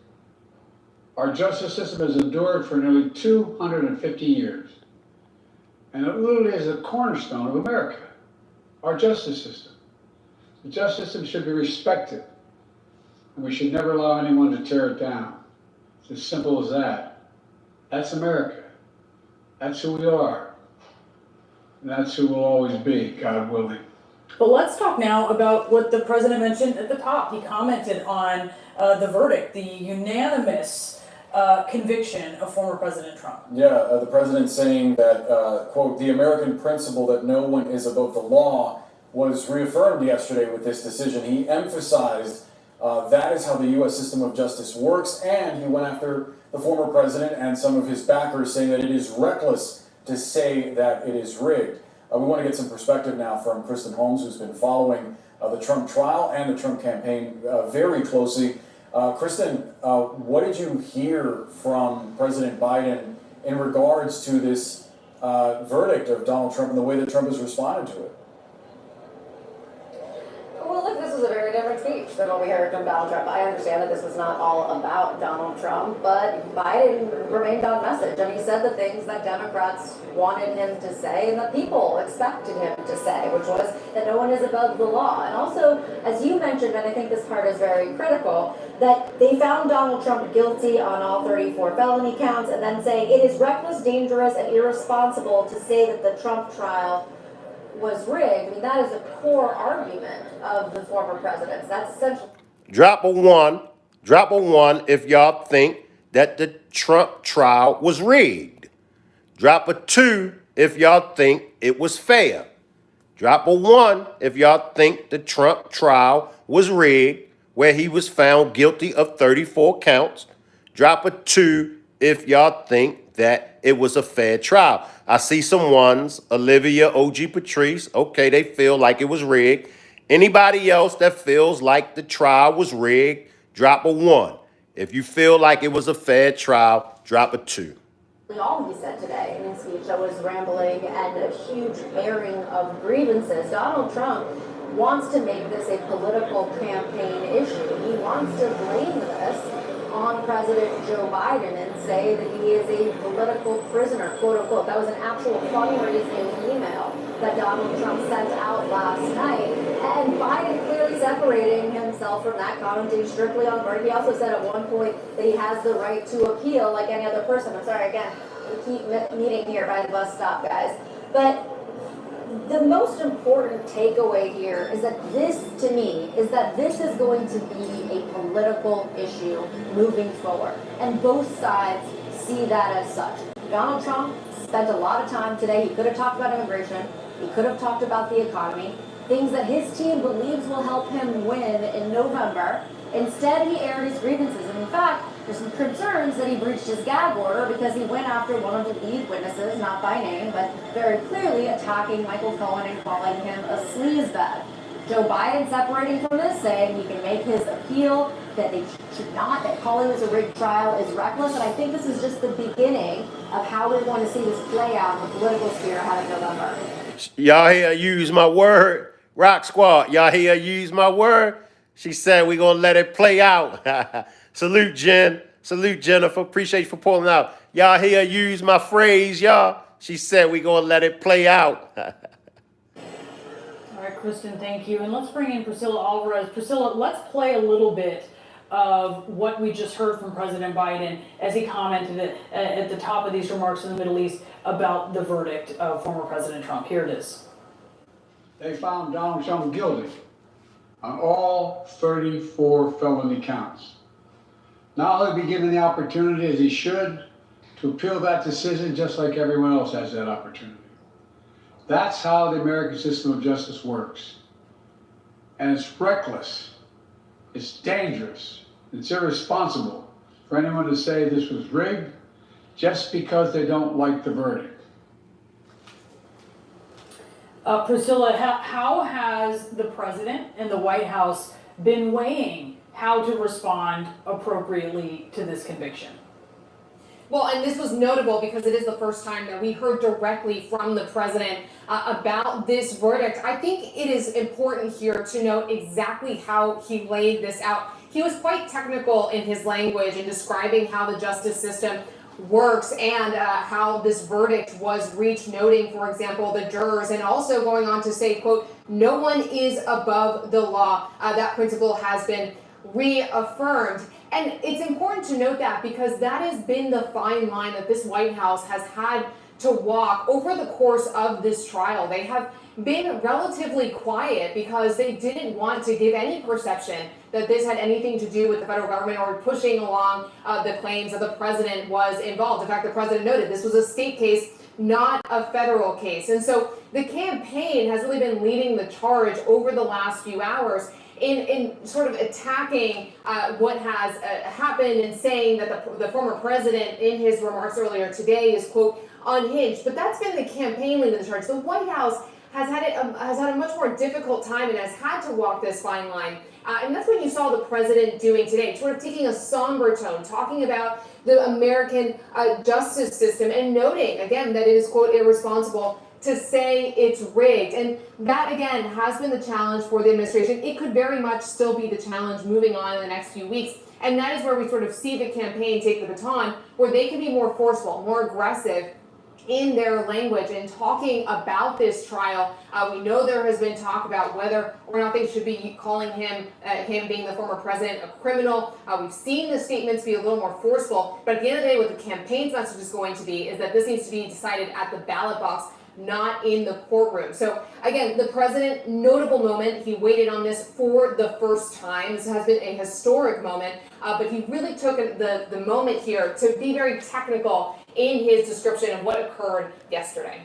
Our justice system has endured for nearly 250 years. And it literally is the cornerstone of America, our justice system. The justice system should be respected, and we should never allow anyone to tear it down. It's as simple as that. That's America. That's who we are. And that's who we'll always be, God willing. But let's talk now about what the president mentioned at the top. He commented on the verdict, the unanimous conviction of former President Trump. Yeah, the president saying that, quote, the American principle that no one is above the law was reaffirmed yesterday with this decision. He emphasized that is how the U.S. system of justice works, and he went after the former president and some of his backers, saying that it is reckless to say that it is rigged. We want to get some perspective now from Kristen Holmes, who's been following the Trump trial and the Trump campaign very closely. Kristen, what did you hear from President Biden in regards to this verdict of Donald Trump and the way that Trump has responded to it? Well, look, this was a very different speech than what we heard from Donald Trump. I understand that this was not all about Donald Trump, but Biden remained on message, and he said the things that Democrats wanted him to say and that people expected him to say, which was that no one is above the law. And also, as you mentioned, and I think this part is very critical, that they found Donald Trump guilty on all 34 felony counts, and then saying it is reckless, dangerous, and irresponsible to say that the Trump trial was rigged. I mean, that is a core argument of the former presidents. That's essential. Drop a one if y'all think that the Trump trial was rigged. Drop a 2 if y'all think it was fair. Drop a 1 if y'all think the Trump trial was rigged, where he was found guilty of 34 counts. Drop a 2 if y'all think that it was a fair trial. I see some ones, Olivia, OG Patrice, okay, they feel like it was rigged. Anybody else that feels like the trial was rigged, drop a 1. If you feel like it was a fair trial, drop a 2. All he said today in his speech that was rambling and a huge airing of grievances. Donald Trump wants to make this a political campaign issue. He wants to blame this on President Joe Biden and say that he is a political prisoner, quote unquote. That was an actual fundraising email that Donald Trump sent out last night. And Biden clearly separating himself from that, commenting strictly on Bernie. He also said at one point that he has the right to appeal like any other person. I'm sorry, again, we keep meeting here by the bus stop, guys. But the most important takeaway here is that this, to me, is that this is going to be a political issue moving forward. And both sides see that as such. Donald Trump spent a lot of time today. He could have talked about immigration. He could have talked about the economy, things that his team believes will help him win in November. Instead, he aired his grievances. And in fact, there's some concerns that he breached his gag order because he went after one of the lead witnesses, not by name, but very clearly attacking Michael Cohen and calling him a sleazebag. Joe Biden separating from this, saying he can make his appeal, that they should not, that calling this a rigged trial is reckless. And I think this is just the beginning of how we're going to see this play out in the political sphere ahead of November. Y'all hear use my word? Rock Squad, y'all hear use my word? She said we're going to let it play out. Salute, Jen. Salute, Jennifer. Appreciate you for pulling out. Y'all hear use my phrase, y'all? She said we're going to let it play out. All right, Kristen, thank you. And let's bring in Priscilla Alvarez. Priscilla, let's play a little bit of what we just heard from President Biden as he commented at the top of these remarks in the Middle East about the verdict of former President Trump. Here it is. They found Donald Trump guilty on all 34 felony counts. Now he'll be given the opportunity, as he should, to appeal that decision just like everyone else has that opportunity. That's how the American system of justice works. And it's reckless, it's dangerous, it's irresponsible for anyone to say this was rigged just because they don't like the verdict. Priscilla, how has the president and the White House been weighing how to respond appropriately to this conviction? Well, and this was notable because it is the first time that we heard directly from the president about this verdict. I think it is important here to note exactly how he laid this out. He was quite technical in his language in describing how the justice system works and how this verdict was reached, noting, for example, the jurors, and also going on to say, quote, no one is above the law. That principle has been reaffirmed. And it's important to note that because that has been the fine line that this White House has had to walk over the course of this trial. They have been relatively quiet because they didn't want to give any perception that this had anything to do with the federal government or pushing along the claims that the president was involved. In fact, the president noted this was a state case, not a federal case. And so the campaign has really been leading the charge over the last few hours in sort of attacking what has happened and saying that the former president in his remarks earlier today is, quote, unhinged. But that's been the campaign leading the charge. The White House has had a much more difficult time and has had to walk this fine line. And that's what you saw the president doing today, sort of taking a somber tone, talking about the American justice system and noting, again, that it is, quote, irresponsible to say it's rigged. And that, again, has been the challenge for the administration. It could very much still be the challenge moving on in the next few weeks. And that is where we sort of see the campaign take the baton, where they can be more forceful, more aggressive in their language and talking about this trial. We know there has been talk about whether or not they should be calling him being the former president, a criminal. We've seen the statements be a little more forceful, but at the end of the day, what the campaign's message is going to be is that this needs to be decided at the ballot box, not in the courtroom. So again, the president, notable moment. He waited on this for the first time. This has been a historic moment, but he really took the moment here to be very technical in his description of what occurred yesterday.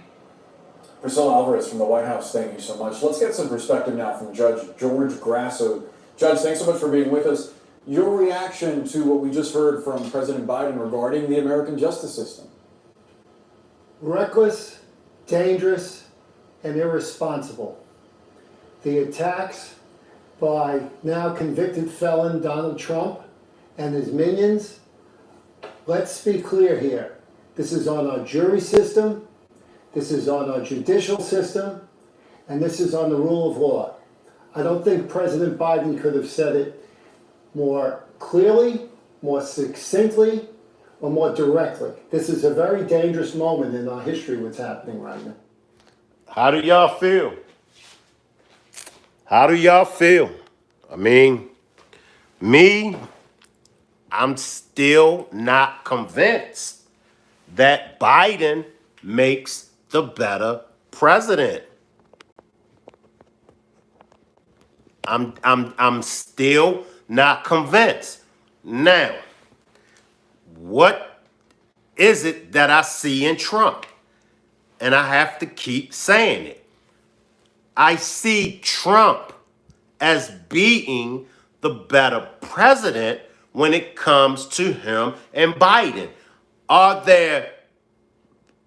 Priscilla Alvarez from the White House, thank you so much. Let's get some perspective now from Judge George Grasso. Judge, thanks so much for being with us. Your reaction to what we just heard from President Biden regarding the American justice system? Reckless, dangerous, and irresponsible. The attacks by now convicted felon Donald Trump and his minions, let's be clear here. This is on our jury system, this is on our judicial system, and this is on the rule of law. I don't think President Biden could have said it more clearly, more succinctly, or more directly. This is a very dangerous moment in our history, what's happening right now. How do y'all feel? How do y'all feel? I mean, I'm still not convinced that Biden makes the better president. I'm still not convinced. Now, what is it that I see in Trump? And I have to keep saying it. I see Trump as being the better president when it comes to him and Biden. Are there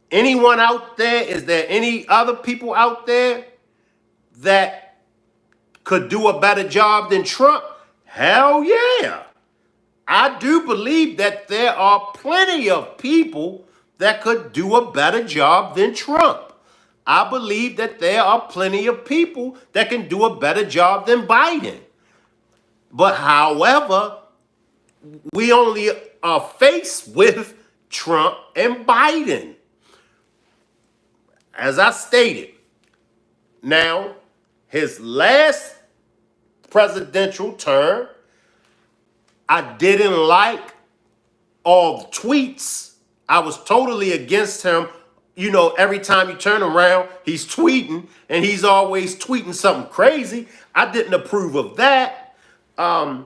anyone out there? Is there any other people out there that could do a better job than Trump? Hell yeah. I do believe that there are plenty of people that could do a better job than Trump. I believe that there are plenty of people that can do a better job than Biden. But however, we only are faced with Trump and Biden. As I stated, now, his last presidential term, I didn't like all the tweets. I was totally against him. You know, every time you turn around, he's tweeting, and he's always tweeting something crazy. I didn't approve of that. A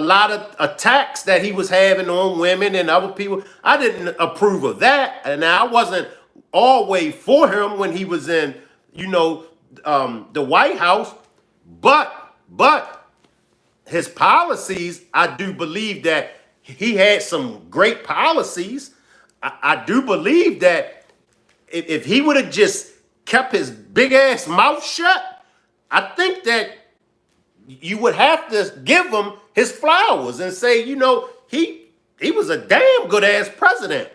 lot of attacks that he was having on women and other people, I didn't approve of that. And I wasn't always for him when he was in, you know, the White House. But his policies, I do believe that he had some great policies. I do believe that if he would have just kept his big ass mouth shut, I think that you would have to give him his flowers and say, you know, he was a damn good ass president.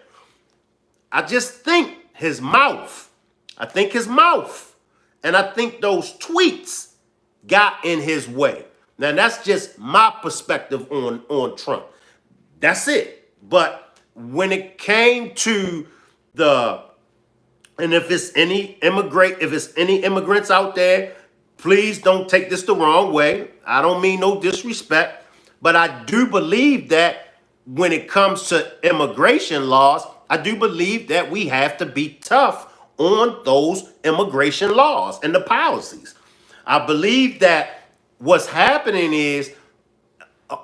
I just think his mouth. I think his mouth. And I think those tweets got in his way. Now, that's just my perspective on Trump. That's it. But when it came to and if it's any immigrants out there, please don't take this the wrong way. I don't mean no disrespect, but I do believe that when it comes to immigration laws, I do believe that we have to be tough on those immigration laws and the policies. I believe that what's happening is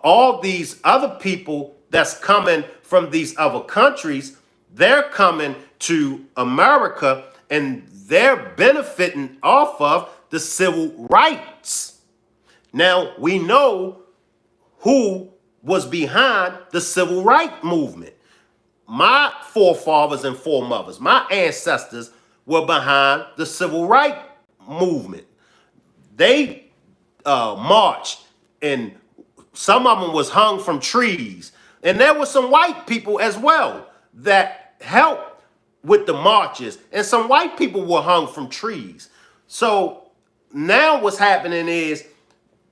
all these other people that's coming from these other countries, they're coming to America and they're benefiting off of the civil rights. Now, we know who was behind the civil rights movement. My forefathers and foremothers, my ancestors were behind the civil rights movement. They marched, and some of them was hung from trees. And there were some white people as well that helped with the marches, and some white people were hung from trees. So now what's happening is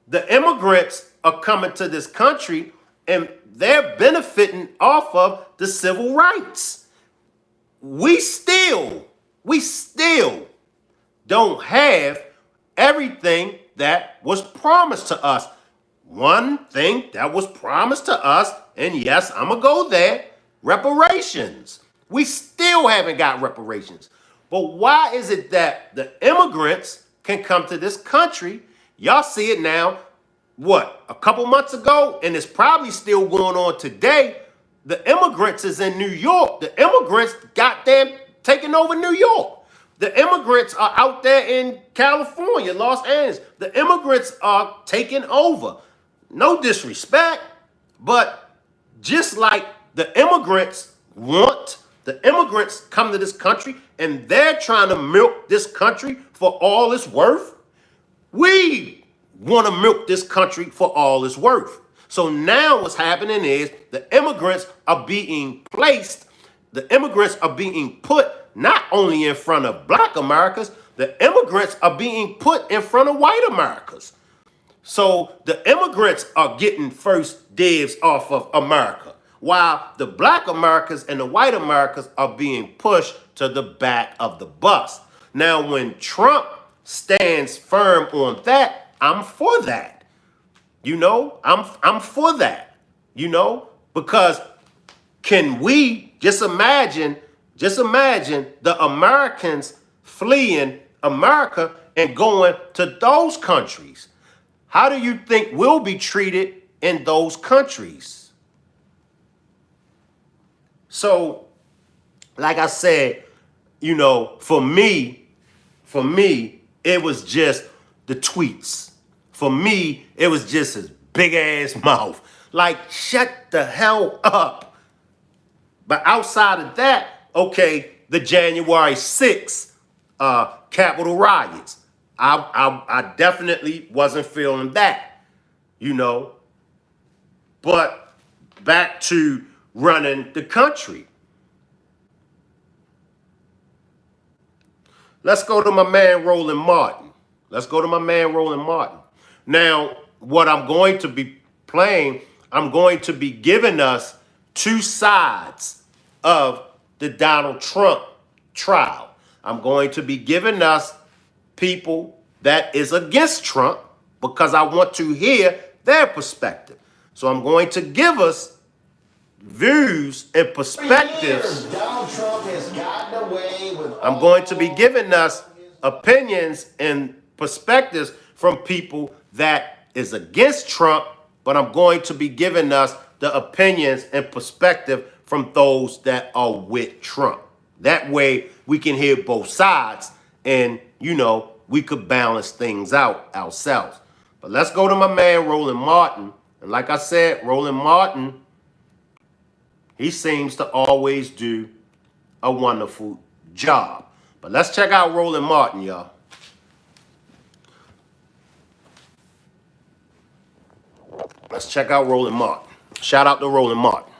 the immigrants are coming to this country and they're benefiting off of the civil rights. We still don't have everything that was promised to us. One thing that was promised to us, and yes, I'm gonna go there, reparations. We still haven't got reparations. But why is it that the immigrants can come to this country? Y'all see it now, what, a couple months ago, and it's probably still going on today. The immigrants is in New York. The immigrants goddamn taking over New York. The immigrants are out there in California, Los Angeles. The immigrants are taking over. No disrespect, but just like the immigrants come to this country and they're trying to milk this country for all it's worth, we want to milk this country for all it's worth. So now what's happening is the immigrants are being put not only in front of black Americans, the immigrants are being put in front of white Americans. So the immigrants are getting first dibs off of America, while the black Americans and the white Americans are being pushed to the back of the bus. Now, when Trump stands firm on that, I'm for that. You know, I'm for that. You know, because can we just imagine the Americans fleeing America and going to those countries? How do you think we'll be treated in those countries? So, like I said, you know, for me, it was just the tweets. For me, it was just his big ass mouth. Like, shut the hell up. But outside of that, okay, the January 6th Capitol riots. I definitely wasn't feeling that, you know. But back to running the country. Let's go to my man Roland Martin. Now, what I'm going to be playing, I'm going to be giving us two sides of the Donald Trump trial. I'm going to be giving us people that is against Trump because I want to hear their perspective. So I'm going to give us views and perspectives. Donald Trump has gotten away with. I'm going to be giving us opinions and perspectives from people that is against Trump, but I'm going to be giving us the opinions and perspective from those that are with Trump. That way we can hear both sides and, you know, we could balance things out ourselves. But let's go to my man, Roland Martin. And like I said, Roland Martin, he seems to always do a wonderful job. But let's check out Roland Martin, y'all. Let's check out Roland Martin. Shout out to Roland Martin.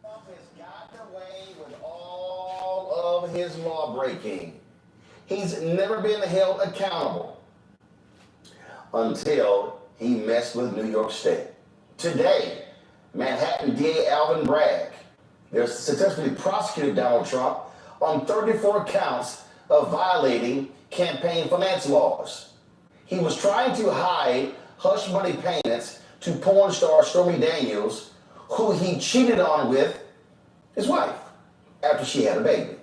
Trump has gotten away with all of his law breaking. He's never been held accountable until he messed with New York State. Today, Manhattan DA Alvin Bragg has successfully prosecuted Donald Trump on 34 counts of violating campaign finance laws. He was trying to hide hush money payments to porn star Stormy Daniels, who he cheated on with his wife after she had a baby.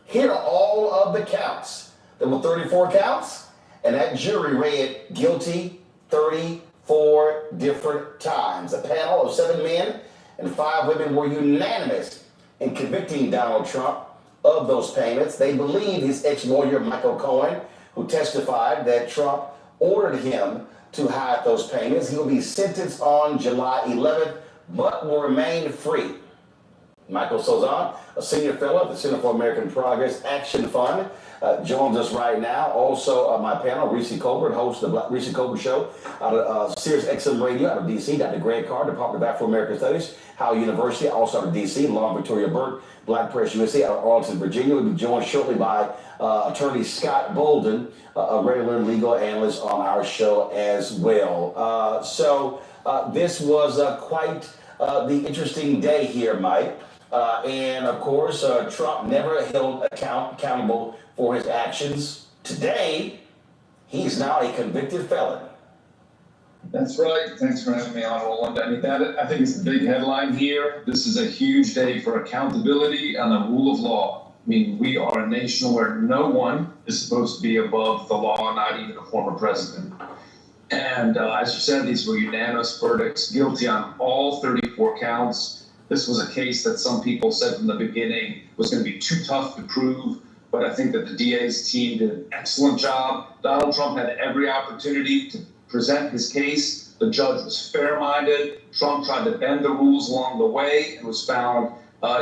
Here are all of the counts. There were 34 counts, and that jury read guilty 34 different times. A panel of 7 men and 5 women were unanimous in convicting Donald Trump of those payments. They believe his ex-lawyer, Michael Cohen, who testified that Trump ordered him to hide those payments. He will be sentenced on July 11th, but will remain free. Michael Sozan, a senior fellow at the Center for American Progress Action Fund, joins us right now. Also, my panel, Reese Colbert, host of the Reese Colbert Show out of Sirius XM Radio out of D.C., Dr. Greg Carr, Department of Afro-American Studies, Howard University, also out of D.C., Long Victoria Burke, Black Press USA out of Arlington, Virginia. We'll be joined shortly by attorney Scott Bolden, a regular legal analyst on our show as well. So this was quite the interesting day here, Mike. And of course, Trump never held accountable for his actions. Today, he's now a convicted felon. That's right. Thanks for having me on, Roland. I mean, I think it's a big headline here. This is a huge day for accountability and the rule of law. I mean, we are a nation where no one is supposed to be above the law, not even a former president. And as you said, these were unanimous verdicts, guilty on all 34 counts. This was a case that some people said from the beginning was going to be too tough to prove, but I think that the DA's team did an excellent job. Donald Trump had every opportunity to present his case. The judge was fair-minded. Trump tried to bend the rules along the way and was found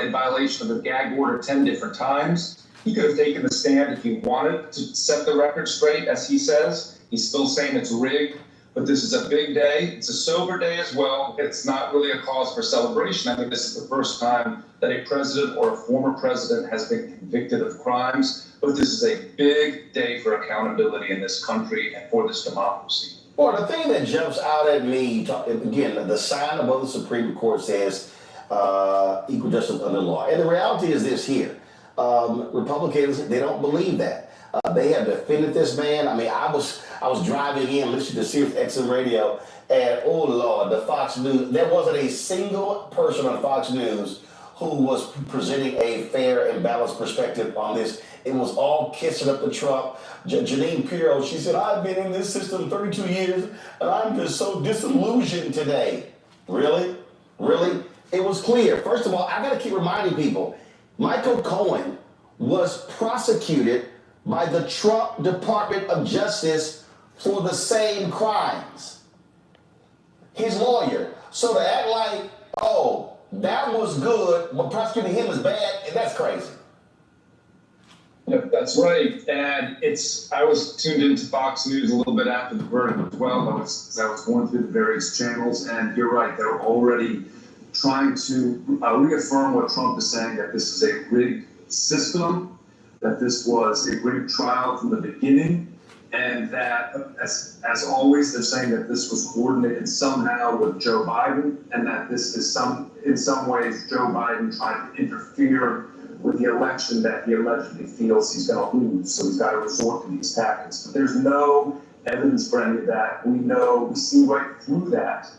in violation of the gag order 10 different times. He could have taken the stand if he wanted to set the record straight, as he says. He's still saying it's rigged. But this is a big day. It's a sober day as well. It's not really a cause for celebration. I think this is the first time that a president or a former president has been convicted of crimes. But this is a big day for accountability in this country and for this democracy. Well, the thing that jumps out at me, again, the sign above the Supreme Court says equal justice under law. And the reality is this here. Republicans, they don't believe that. They have defended this man. I mean, I was driving in, listening to Sirius XM Radio, and oh Lord, the Fox News, there wasn't a single person on Fox News who was presenting a fair and balanced perspective on this. It was all kissing up to Trump. Janine Pirro, she said, I've been in this system 32 years, and I'm just so disillusioned today. Really? Really? It was clear. First of all, I got to keep reminding people, Michael Cohen was prosecuted by the Trump Department of Justice for the same crimes. His lawyer. So to act like, oh, that was good, but prosecuting him is bad, and that's crazy. Yep, that's right. And I was tuned into Fox News a little bit after the verdict as well, as I was going through the various channels, and you're right, they're already trying to reaffirm what Trump is saying, that this is a rigged system, that this was a rigged trial from the beginning, and that, as always, they're saying that this was coordinated somehow with Joe Biden, and that this is in some ways Joe Biden trying to interfere with the election that he allegedly feels he's going to lose, so he's got to resort to these tactics. But there's no evidence for any of that. We see right through that.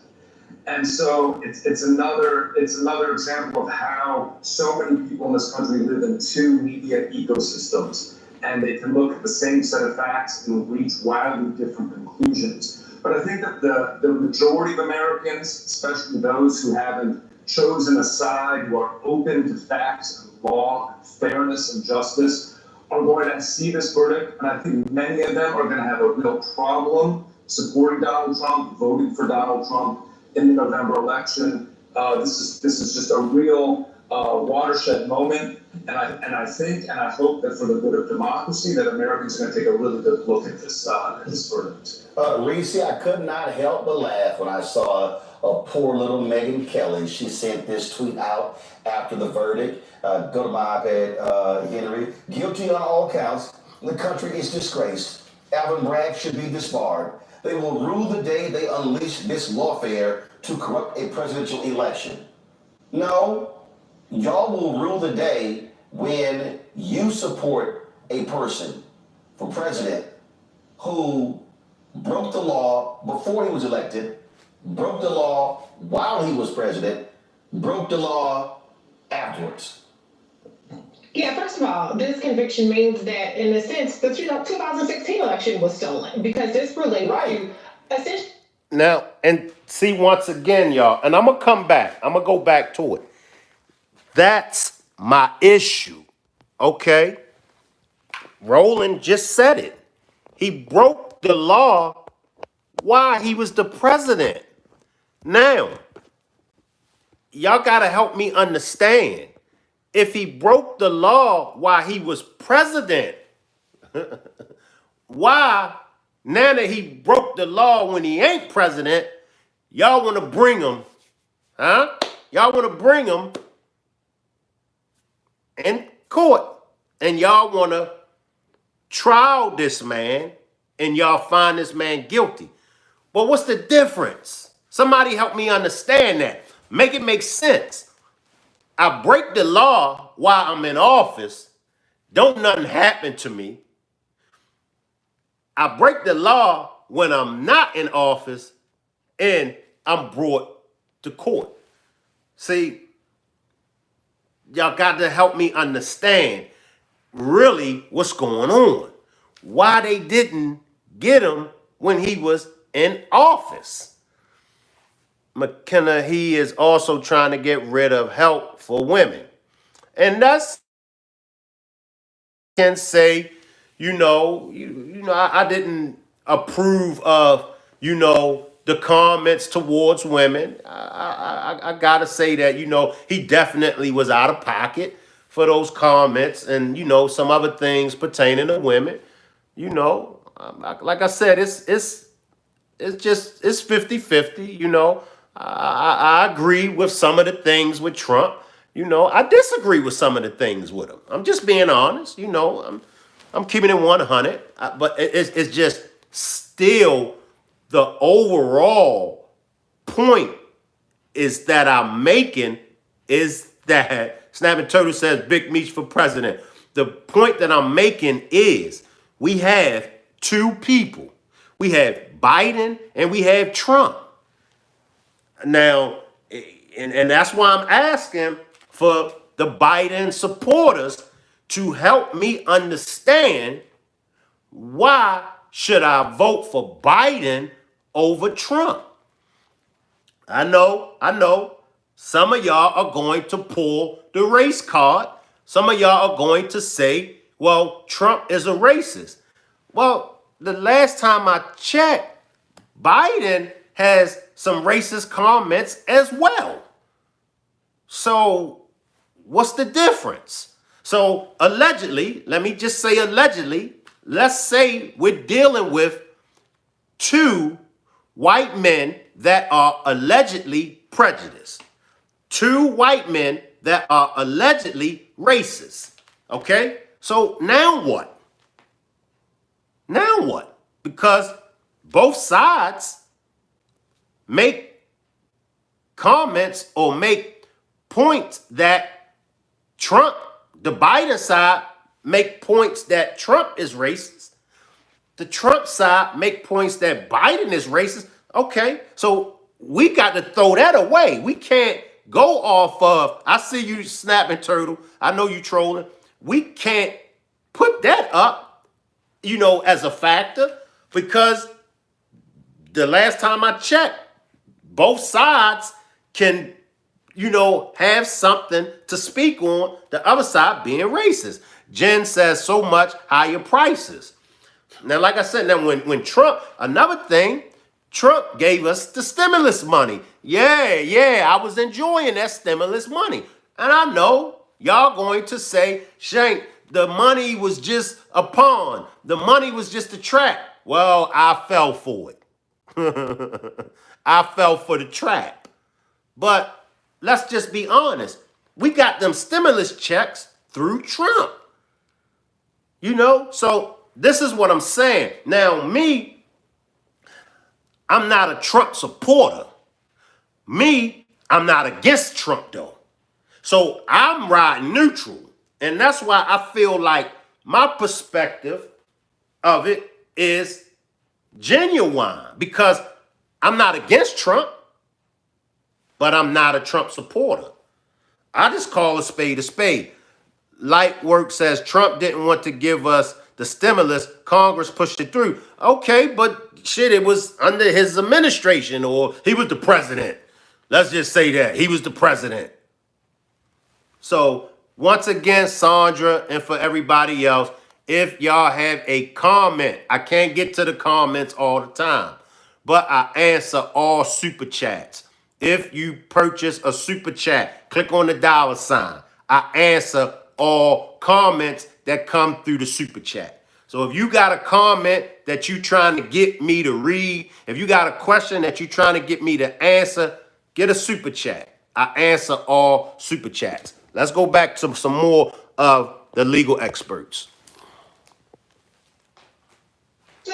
And so it's another example of how so many people in this country live in two media ecosystems, and they can look at the same set of facts and reach wildly different conclusions. But I think that the majority of Americans, especially those who haven't chosen a side, who are open to facts and law, fairness and justice, are going to see this verdict, and I think many of them are going to have a real problem supporting Donald Trump, voting for Donald Trump in the November election. This is just a real watershed moment, and I think and I hope that for the good of democracy, that Americans are going to take a really good look at this verdict. Reese, I could not help but laugh when I saw a poor little Megyn Kelly. She sent this tweet out after the verdict. Go to my iPad, Henry. Guilty on all counts. The country is disgraced. Alvin Bragg should be disbarred. They will rue the day they unleash this lawfare to corrupt a presidential election. No, y'all will rue the day when you support a person for president who broke the law before he was elected, broke the law while he was president, broke the law afterwards. Yeah, first of all, this conviction means that, in a sense, the 2016 election was stolen because this related to essentially. Now, and see, once again, y'all, and I'm going to come back. I'm going to go back to it. That's my issue, okay? Roland just said it. He broke the law while he was the president. Now, y'all got to help me understand. If he broke the law while he was president, why, now that he broke the law when he ain't president, y'all want to bring him, huh? Y'all want to bring him in court, and y'all want to trial this man, and y'all find this man guilty. But what's the difference? Somebody help me understand that. Make it make sense. I break the law while I'm in office. Don't nothing happen to me. I break the law when I'm not in office and I'm brought to court. See, y'all got to help me understand really what's going on. Why they didn't get him when he was in office. McKenna, he is also trying to get rid of help for women. And that's, can say, I didn't approve of, the comments towards women. I gotta say that, he definitely was out of pocket for those comments and, some other things pertaining to women. Like I said, it's 50-50, I agree with some of the things with Trump. I disagree with some of the things with him. I'm just being honest. I'm keeping it 100. But it's just still the overall point is that I'm making is that Snapping Turtle says Big Meech for president. The point that I'm making is we have two people. We have Biden and we have Trump. Now, and that's why I'm asking for the Biden supporters to help me understand why should I vote for Biden over Trump. I know some of y'all are going to pull the race card. Some of y'all are going to say, well, Trump is a racist. Well, the last time I checked, Biden has some racist comments as well. So what's the difference? So allegedly, let me just say allegedly, let's say we're dealing with two white men that are allegedly prejudiced. Two white men that are allegedly racist. Okay? So now what? Now what? Because both sides make comments or make points that Trump The Biden side make points that Trump is racist. The Trump side make points that Biden is racist. Okay, so we got to throw that away. We can't go off of, I see you snapping, Turtle. I know you trolling. We can't put that up, as a factor, because the last time I checked, both sides can, have something to speak on, the other side being racist. Jen says so much higher prices. Now, like I said, now when Trump, another thing, Trump gave us the stimulus money. Yeah, I was enjoying that stimulus money. And I know y'all going to say, Shank, the money was just a pawn. The money was just a trap. Well, I fell for it. I fell for the trap. But let's just be honest. We got them stimulus checks through Trump. So this is what I'm saying. Now, me, I'm not a Trump supporter. Me, I'm not against Trump, though. So I'm riding neutral. And that's why I feel like my perspective of it is genuine, because I'm not against Trump, but I'm not a Trump supporter. I just call a spade a spade. Lightwork says Trump didn't want to give us the stimulus. Congress pushed it through. Okay, but shit, it was under his administration, or he was the president. Let's just say that. He was the president. So, once again, Sandra, and for everybody else, if y'all have a comment, I can't get to the comments all the time, but I answer all super chats. If you purchase a super chat, click on the $sign. I answer all comments that come through the super chat. So if you got a comment that you trying to get me to read, if you got a question that you trying to get me to answer, get a super chat. I answer all super chats. Let's go back to some more of the legal experts.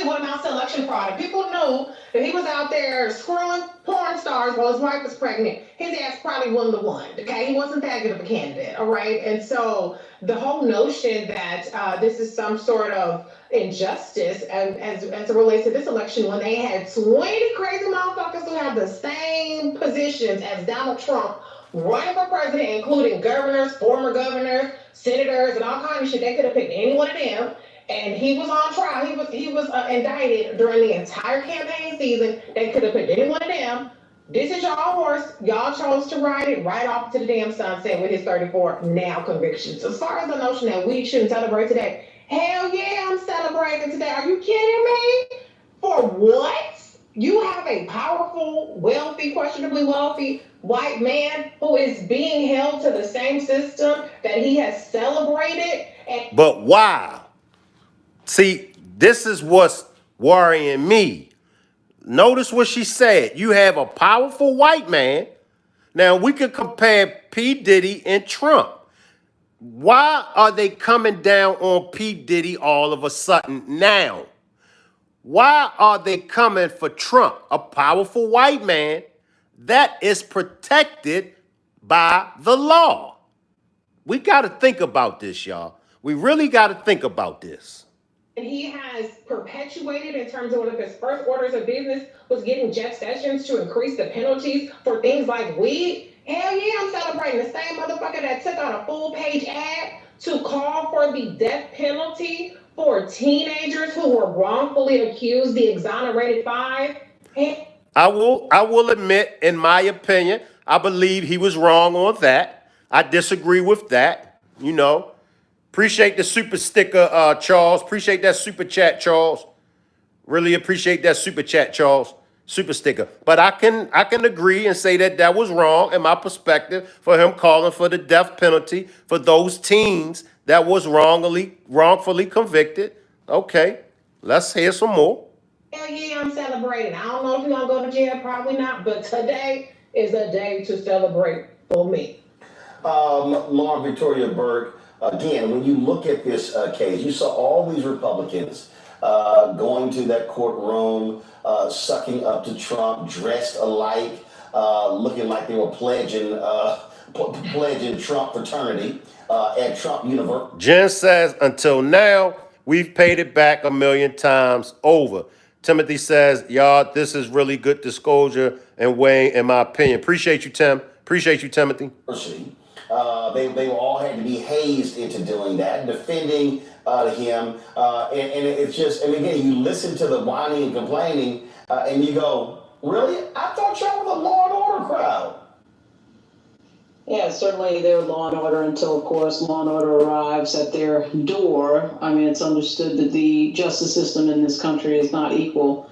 One of my selection product. People knew that he was out there screwing porn stars while his wife was pregnant. His ass probably wasn't the one. Okay, he wasn't that good of a candidate. All right, and so the whole notion that this is some sort of injustice, and as it relates to this election, when they had 20 crazy motherfuckers who have the same positions as Donald Trump running for president, including governors, former governors, senators, and all kinds of shit, they could have picked any one of them. And he was on trial. He was indicted during the entire campaign season. They could have picked any one of them. This is y'all horse. Y'all chose to ride it right off to the damn sunset with his 34 now convictions. As far as the notion that we shouldn't celebrate today, hell yeah, I'm celebrating today. Are you kidding me? For what? You have a powerful, wealthy, questionably wealthy white man who is being held to the same system that he has celebrated. But why? See, this is what's worrying me. Notice what she said. You have a powerful white man. Now, we could compare P. Diddy and Trump. Why are they coming down on P. Diddy all of a sudden now? Why are they coming for Trump, a powerful white man that is protected by the law? We got to think about this, y'all. We really got to think about this. And he has perpetuated, in terms of one of his first orders of business, was getting Jeff Sessions to increase the penalties for things like weed. Hell yeah, I'm celebrating. The same motherfucker that took out a full-page ad to call for the death penalty for teenagers who were wrongfully accused, the exonerated 5. I will admit, in my opinion, I believe he was wrong on that. I disagree with that, Appreciate the super sticker, Charles. Appreciate that super chat, Charles. Really appreciate that super chat, Charles. Super sticker. But I can agree and say that was wrong in my perspective for him calling for the death penalty for those teens that was wrongfully convicted. Okay, let's hear some more. Hell yeah, I'm celebrating. I don't know if you're gonna go to jail, probably not, but today is a day to celebrate for me. Lauren Victoria Burke. Again, when you look at this case, you saw all these Republicans going to that courtroom, sucking up to Trump, dressed alike, looking like they were pledging pledging Trump fraternity at Trump University. Jen says, until now, we've paid it back 1,000,000 times over. Timothy says, y'all, this is really good disclosure and weighing, in my opinion. Appreciate you, Tim. Appreciate you, Timothy. They all had to be hazed into doing that, defending him. And it's just, and again, you listen to the whining and complaining, and you go, really? I thought y'all were the law and order crowd. Yeah, certainly they're law and order until, of course, law and order arrives at their door. I mean, it's understood that the justice system in this country is not equal.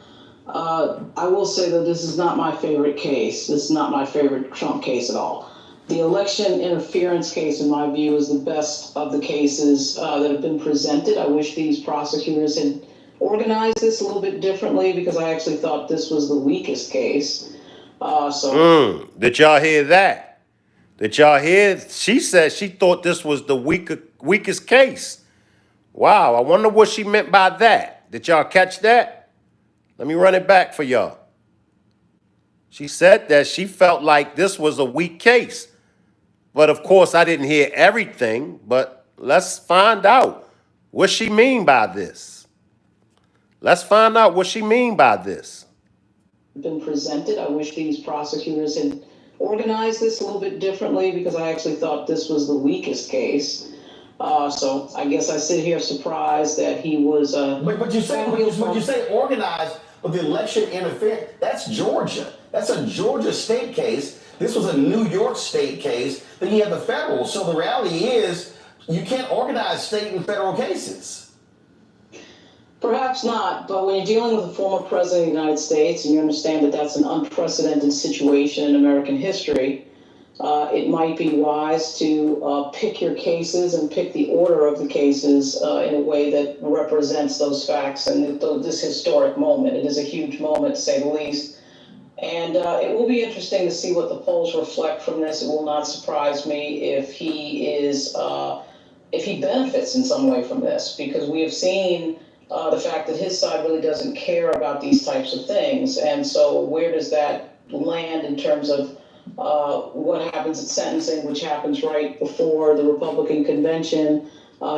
I will say that this is not my favorite case. This is not my favorite Trump case at all. The election interference case, in my view, is the best of the cases that have been presented. I wish these prosecutors had organized this a little bit differently because I actually thought this was the weakest case. Did y'all hear that? Did y'all hear? She said she thought this was the weakest case. Wow, I wonder what she meant by that. Did y'all catch that? Let me run it back for y'all. She said that she felt like this was a weak case. But of course, I didn't hear everything, but let's find out what she mean by this. Let's find out what she mean by this. Been presented. I wish these prosecutors had organized this a little bit differently because I actually thought this was the weakest case. So I guess I sit here surprised that he was. But you say organized, but the election interference, that's Georgia. That's a Georgia state case. This was a New York state case. Then you have the federal. So the reality is you can't organize state and federal cases. Perhaps not, but when you're dealing with a former president of the United States and you understand that that's an unprecedented situation in American history, it might be wise to pick your cases and pick the order of the cases in a way that represents those facts and this historic moment. It is a huge moment, to say the least. And it will be interesting to see what the polls reflect from this. It will not surprise me if if he benefits in some way from this, because we have seen the fact that his side really doesn't care about these types of things. And so where does that land in terms of what happens at sentencing, which happens right before the Republican convention?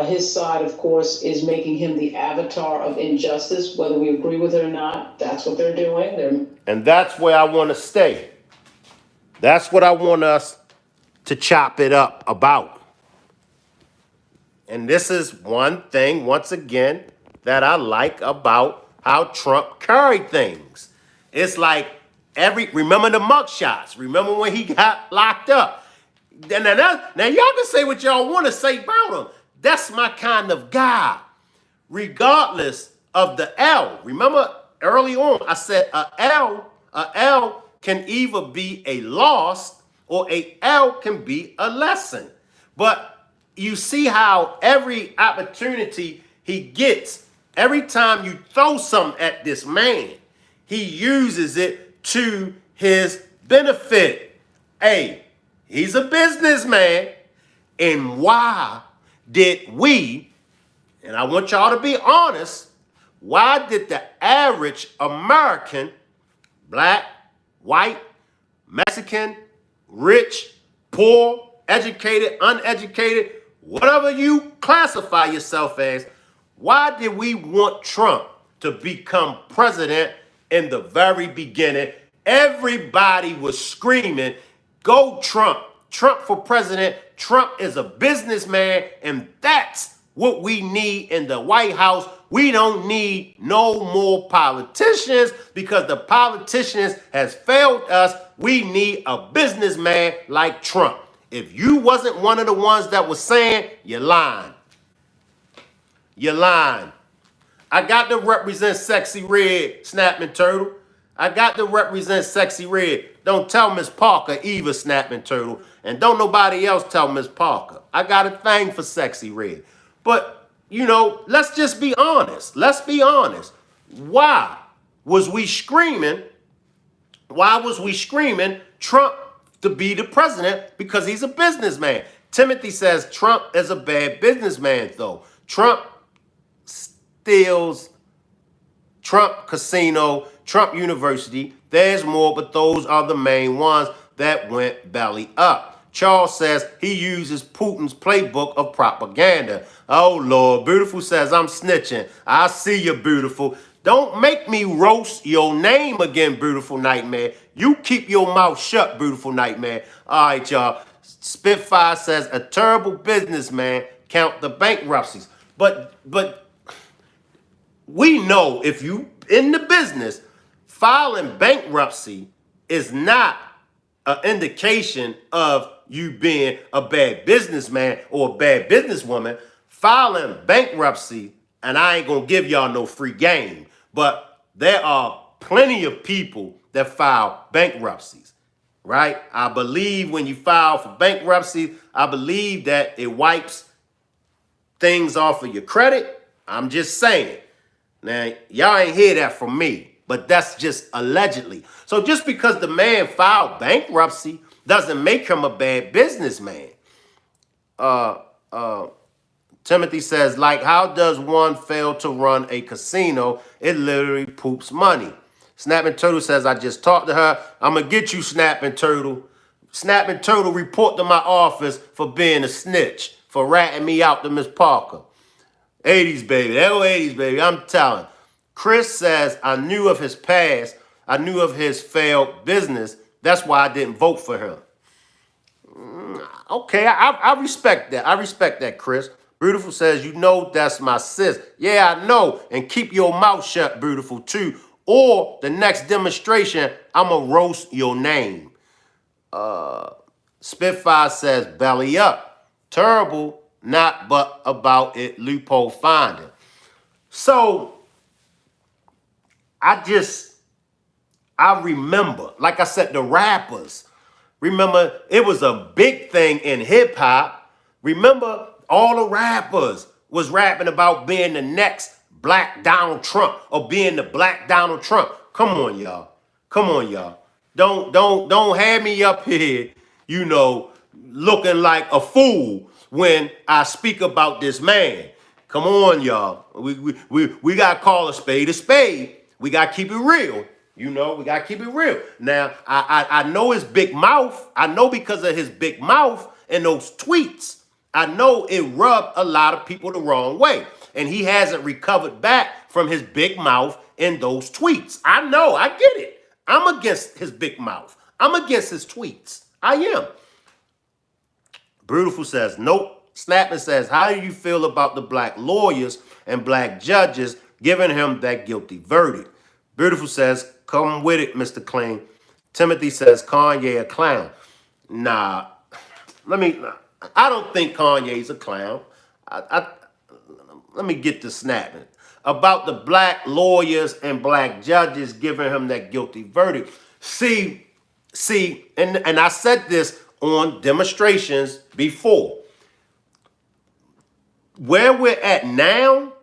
His side, of course, is making him the avatar of injustice, whether we agree with it or not. That's what they're doing. And that's where I want to stay. That's what I want us to chop it up about. And this is one thing, once again, that I like about how Trump carried things. It's like remember the mugshots? Remember when he got locked up? Now y'all can say what y'all want to say about him. That's my kind of guy, regardless of the L. Remember early on, I said a L can either be a loss or a L can be a lesson. But you see how every opportunity he gets, every time you throw something at this man, he uses it to his benefit. Hey, he's a businessman. And why did we, and I want y'all to be honest, why did the average American, black, white, Mexican, rich, poor, educated, uneducated, whatever you classify yourself as, why did we want Trump to become president in the very beginning? Everybody was screaming, go Trump, Trump for president. Trump is a businessman, and that's what we need in the White House. We don't need no more politicians because the politicians has failed us. We need a businessman like Trump. If you wasn't one of the ones that was saying, you're lying. You're lying. I got to represent Sexy Red, Snapping Turtle. I got to represent Sexy Red. Don't tell Miss Parker either, Snapping Turtle. And don't nobody else tell Miss Parker. I got a thing for Sexy Red. But, you know, let's just be honest. Let's be honest. Why was we screaming? Why was we screaming Trump to be the president? Because he's a businessman. Timothy says Trump is a bad businessman, though. Trump steals, Trump Casino, Trump University. There's more, but those are the main ones that went belly up. Charles says he uses Putin's playbook of propaganda. Oh, Lord. Beautiful says, I'm snitching. I see you, Beautiful. Don't make me roast your name again, Beautiful Nightmare. You keep your mouth shut, Beautiful Nightmare. All right, y'all. Spitfire says, a terrible businessman. Count the bankruptcies. But we know if you in the business, filing bankruptcy is not an indication of you being a bad businessman or a bad businesswoman. Filing bankruptcy, and I ain't gonna give y'all no free game, but there are plenty of people that file bankruptcies, right? I believe when you file for bankruptcy, I believe that it wipes things off of your credit. I'm just saying. Now, y'all ain't hear that from me, but that's just allegedly. So just because the man filed bankruptcy doesn't make him a bad businessman. Timothy says, like, how does one fail to run a casino? It literally poops money. Snapping Turtle says, I just talked to her. I'm going to get you, Snapping Turtle. Snapping Turtle, report to my office for being a snitch, for ratting me out to Miss Parker. 80s, baby. That old 80s, baby. I'm telling. Chris says, I knew of his past. I knew of his failed business. That's why I didn't vote for him. Okay, I respect that. I respect that, Chris. Beautiful says, you know that's my sis. Yeah, I know. And keep your mouth shut, Beautiful, too. Or the next demonstration, I'm going to roast your name. Spitfire says, belly up. Terrible, not but about it, loophole finding. So, I remember, like I said, the rappers. Remember, it was a big thing in hip hop. Remember, all the rappers was rapping about being the next black Donald Trump or being the black Donald Trump. Come on, y'all. Come on, y'all. Don't have me up here, you know, looking like a fool when I speak about this man. Come on, y'all. We got to call a spade a spade. We got to keep it real. You know, we got to keep it real. Now, I know his big mouth. I know because of his big mouth and those tweets, I know it rubbed a lot of people the wrong way. And he hasn't recovered back from his big mouth and those tweets. I know, I get it. I'm against his big mouth. I'm against his tweets. I am. Beautiful says, nope. Snapping says, how do you feel about the black lawyers and black judges giving him that guilty verdict? Beautiful says, come with it, Mr. Clean. Timothy says, Kanye a clown. Nah, I don't think Kanye's a clown. Let me get to snapping. About the black lawyers and black judges giving him that guilty verdict. See, and I said this on demonstrations before. Where we're at now,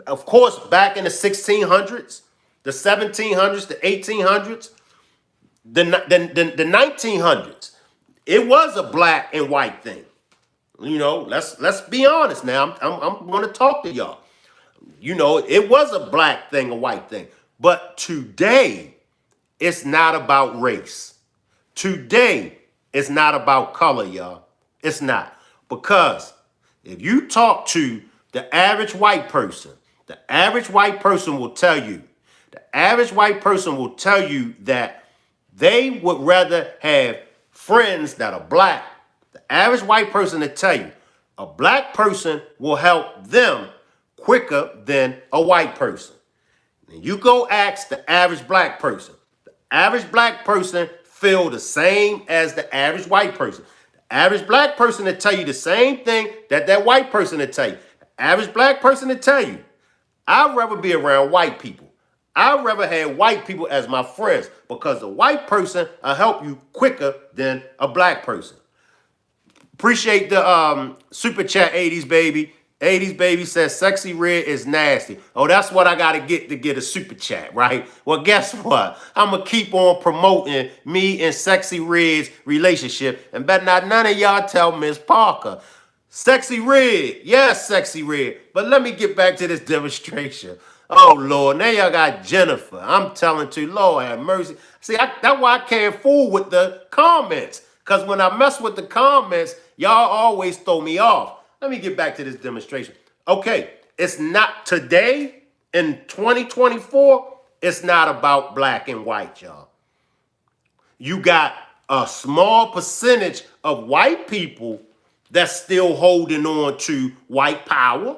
of course, back in the 1600s, the 1700s, the 1800s, the 1900s, it was a black and white thing. You know, let's be honest now. I'm going to talk to y'all. You know, it was a black thing, a white thing. But today, it's not about race. Today, it's not about color, y'all. It's not. Because if you talk to the average white person, the average white person will tell you that they would rather have friends that are black. The average white person will tell you a black person will help them quicker than a white person. And you go ask the average black person. The average black person feel the same as the average white person. The average black person will tell you the same thing that white person will tell you. The average black person will tell you, I'd rather be around white people. I'd rather have white people as my friends because the white person will help you quicker than a black person. Appreciate the super chat, 80s baby. 80s baby says sexy red is nasty. Oh, that's what I gotta get to get a super chat, right? Well, guess what? I'm gonna keep on promoting me and Sexy Red's relationship, and better not none of y'all tell Miss Parker. Sexy Red, yes, Sexy Red. But let me get back to this demonstration. Oh, Lord, now y'all got Jennifer. I'm telling you, Lord have mercy. See, that's why I can't fool with the comments. Because when I mess with the comments, y'all always throw me off. Let me get back to this demonstration. Okay, it's not today in 2024. It's not about black and white, y'all. You got a small percentage of white people that's still holding on to white power.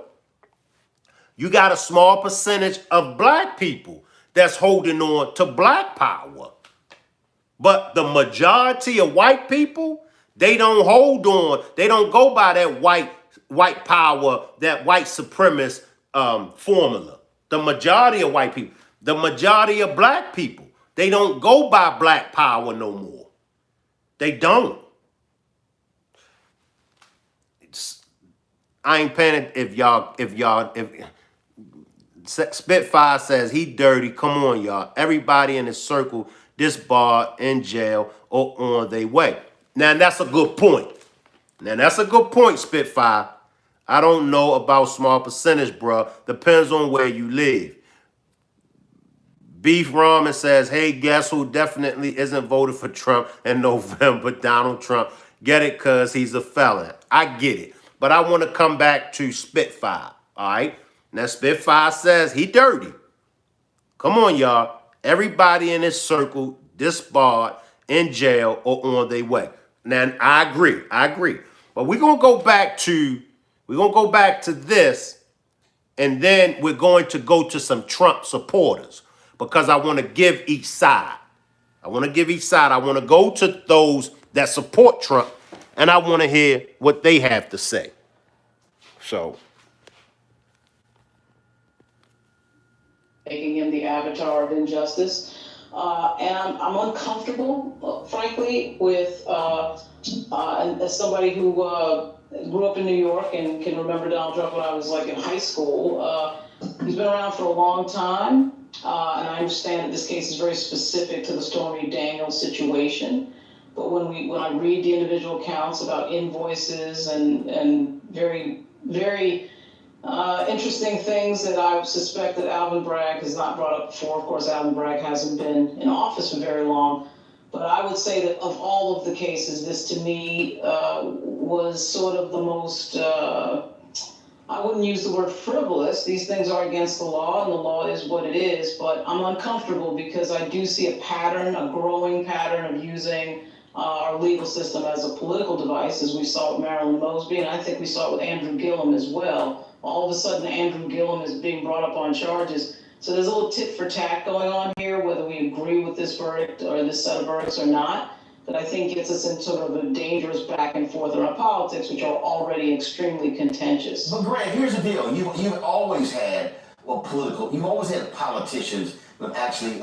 You got a small percentage of black people that's holding on to black power. But the majority of white people, they don't hold on. They don't go by that white power, that white supremacist formula. The majority of white people, the majority of black people, they don't go by black power no more. They don't. I ain't paying it if Spitfire says he dirty. Come on, y'all. Everybody in his circle disbarred, in jail, or on their way. Now, that's a good point. Spitfire. I don't know about small percentage, bro. Depends on where you live. Beef Ramen says, hey, guess who definitely isn't voted for Trump in November? Donald Trump. Get it? Because he's a felon. I get it. But I want to come back to Spitfire. All right? Now, Spitfire says he dirty. Come on, y'all. Everybody in his circle disbarred, in jail, or on their way. Now, I agree. But we're gonna go back to this, and then we're going to go to some Trump supporters because I want to give each side. I want to go to those that support Trump, and I want to hear what they have to say. So. Making him the avatar of injustice. And I'm uncomfortable, frankly, with, and as somebody who grew up in New York and can remember Donald Trump when I was like in high school. He's been around for a long time, and I understand that this case is very specific to the Stormy Daniels situation. But when I read the individual accounts about invoices and very, very interesting things that I suspect that Alvin Bragg has not brought up before. Of course, Alvin Bragg hasn't been in office for very long. But I would say that of all of the cases, this to me was sort of the most, I wouldn't use the word frivolous. These things are against the law, and the law is what it is. But I'm uncomfortable because I do see a pattern, a growing pattern of using our legal system as a political device, as we saw with Marilyn Mosby, and I think we saw it with Andrew Gillum as well. All of a sudden, Andrew Gillum is being brought up on charges. So there's a little tit for tat going on here, whether we agree with this verdict or this set of verdicts or not, that I think gets us in sort of a dangerous back and forth in our politics, which are already extremely contentious. But Greg, here's the deal. You've always had you've always had politicians that actually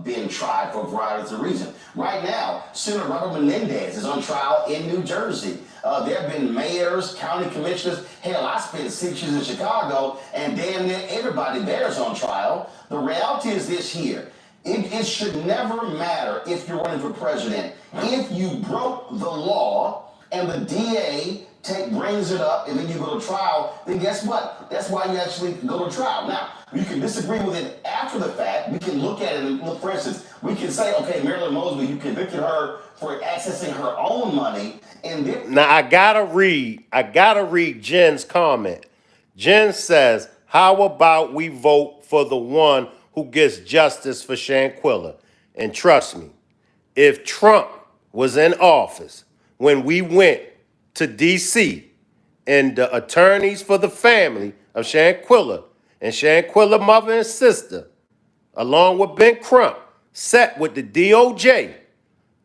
being tried for a variety of reasons. Right now, Senator Robert Menendez is on trial in New Jersey. There have been mayors, county commissioners. Hell, I spent 6 years in Chicago, and damn near everybody there is on trial. The reality is this here. It should never matter if you're running for president. If you broke the law and the DA brings it up and then you go to trial, then guess what? That's why you actually go to trial. Now, you can disagree with it after the fact. We can look at it and look, for instance, we can say, okay, Marilyn Mosby, you convicted her for accessing her own money. And then Now I gotta read Jen's comment. Jen says, how about we vote for the one who gets justice for Shanquilla? And trust me, if Trump was in office when we went to DC and the attorneys for the family of Shanquilla and Shanquilla mother and sister, along with Ben Crump, sat with the DOJ,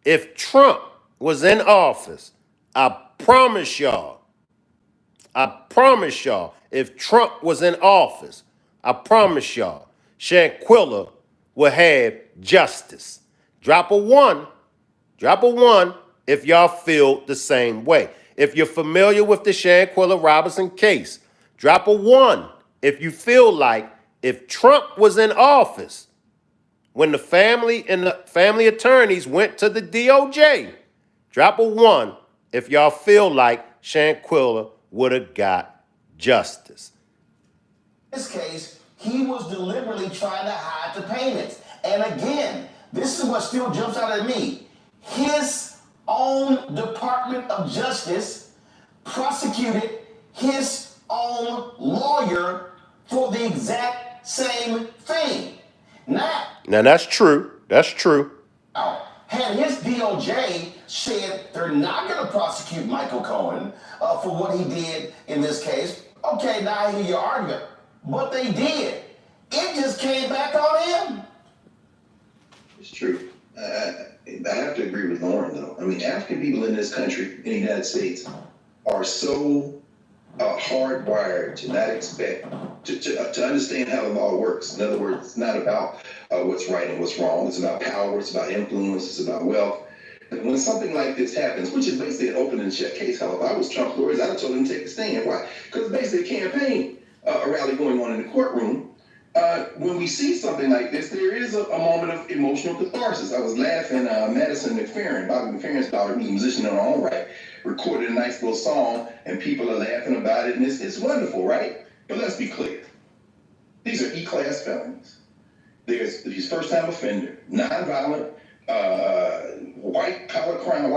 if Trump was in office, I promise y'all, if Trump was in office, I promise y'all, Shanquilla will have justice. Drop a one if y'all feel the same way. If you're familiar with the Shanquilla Robinson case, drop a one if you feel like if Trump was in office, when the family and the family attorneys went to the DOJ, drop a one if y'all feel like Shanquilla would have got justice. in this case, he was deliberately trying to hide the payments. And again, this is what still jumps out at me. His own Department of Justice prosecuted his own lawyer for the exact same thing. Now that's true. That's true. had his DOJ said they're not going to prosecute Michael Cohen for what he did in this case, okay, now I hear your argument. But they did. It just came back on him. It's true. I have to agree with Lauren, though. I mean, African people in this country, in the United States, are so hardwired to not expect, to understand how the law works. In other words, it's not about what's right and what's wrong. It's about power. It's about influence. It's about wealth. And when something like this happens, which is basically an open and shut case, how if I was Trump lawyers, I'd have told them to take a stand. Why? Because it's basically a campaign, a rally going on in the courtroom. When we see something like this, there is a moment of emotional catharsis. I was laughing, Madison McFerrin, Bobby McFerrin's daughter, who's a musician in her own right, recorded a nice little song, and people are laughing about it, and it's wonderful, right? But let's be clear. These are E-class felonies. There's his first-time offender, nonviolent, white-collar crime,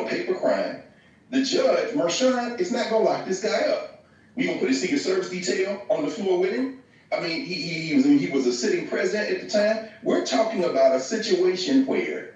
paper crime. The judge, Mershon, is not going to lock this guy up. We going to put a Secret Service detail on the floor with him? I mean, he was a sitting president at the time. We're talking about a situation where,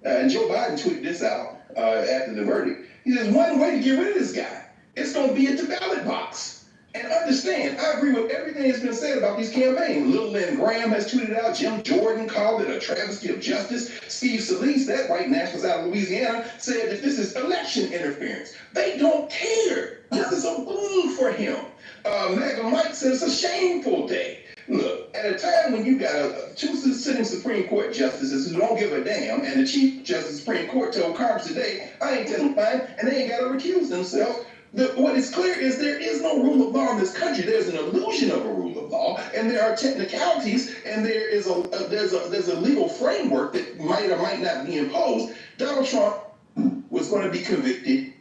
and Joe Biden tweeted this out after the verdict. He says, one way to get rid of this guy, it's going to be at the ballot box. And understand, I agree with everything that's been said about these campaigns. Little Lynn Graham has tweeted out, Jim Jordan called it a travesty of justice. Steve Scalise, that white nationalist out of Louisiana, said that this is election interference. They don't care. This is a boon for him. MAGA Mike says it's a shameful day. Look, at a time when you got two sitting Supreme Court justices who don't give a damn, and the Chief Justice of the Supreme Court told Congress today, I ain't testifying, and they ain't got to recuse themselves. What is clear is there is no rule of law in this country. There's an illusion of a rule of law, and there are technicalities, and there's a legal framework that might or might not be imposed. Donald Trump was going to be convicted.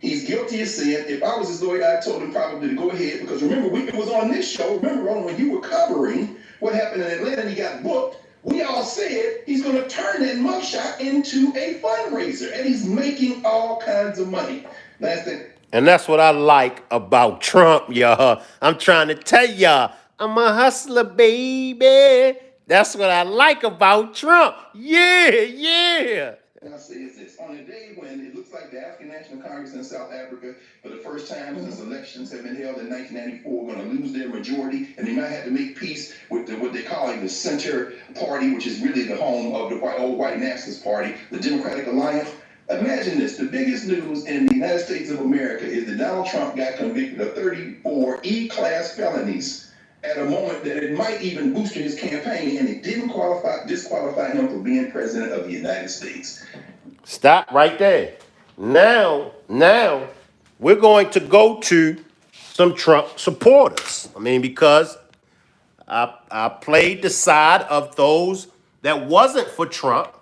He's guilty of sin. If I was his lawyer, I told him probably to go ahead, because remember, it was on this show. Remember, Roland, when you were covering what happened in Atlanta and he got booked, we all said he's going to turn that mugshot into a fundraiser, and he's making all kinds of money. Last thing. And that's what I like about Trump, y'all. I'm trying to tell y'all, I'm a hustler, baby. That's what I like about Trump. Yeah. And I'll say is this, on a day when it looks like the African National Congress in South Africa, for the first time since elections have been held in 1994, are going to lose their majority, and they might have to make peace with what they're calling the Center Party, which is really the home of the old white nationalist party, the Democratic Alliance. Imagine this, the biggest news in the United States of America is that Donald Trump got convicted of 34 E-class felonies at a moment that it might even boost his campaign, and it didn't disqualify him for being president of the United States. Stop right there. Now, we're going to go to some Trump supporters. I mean, because I played the side of those that wasn't for Trump.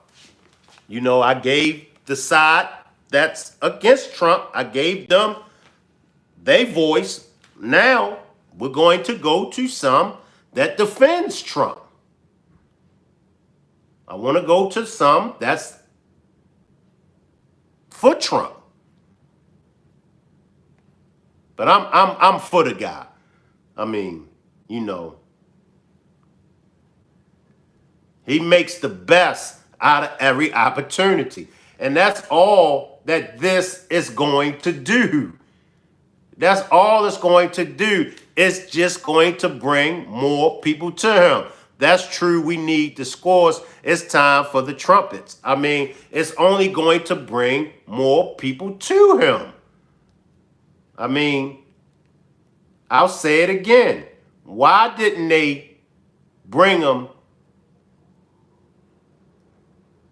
You know, I gave the side that's against Trump. I gave them their voice. Now, we're going to go to some that defends Trump. I want to go to some that's for Trump. But I'm for the guy. I mean, you know, he makes the best out of every opportunity. And that's all that this is going to do. That's all it's going to do. It's just going to bring more people to him. That's true. We need the scores. It's time for the trumpets. I mean, it's only going to bring more people to him. I mean, I'll say it again. Why didn't they bring him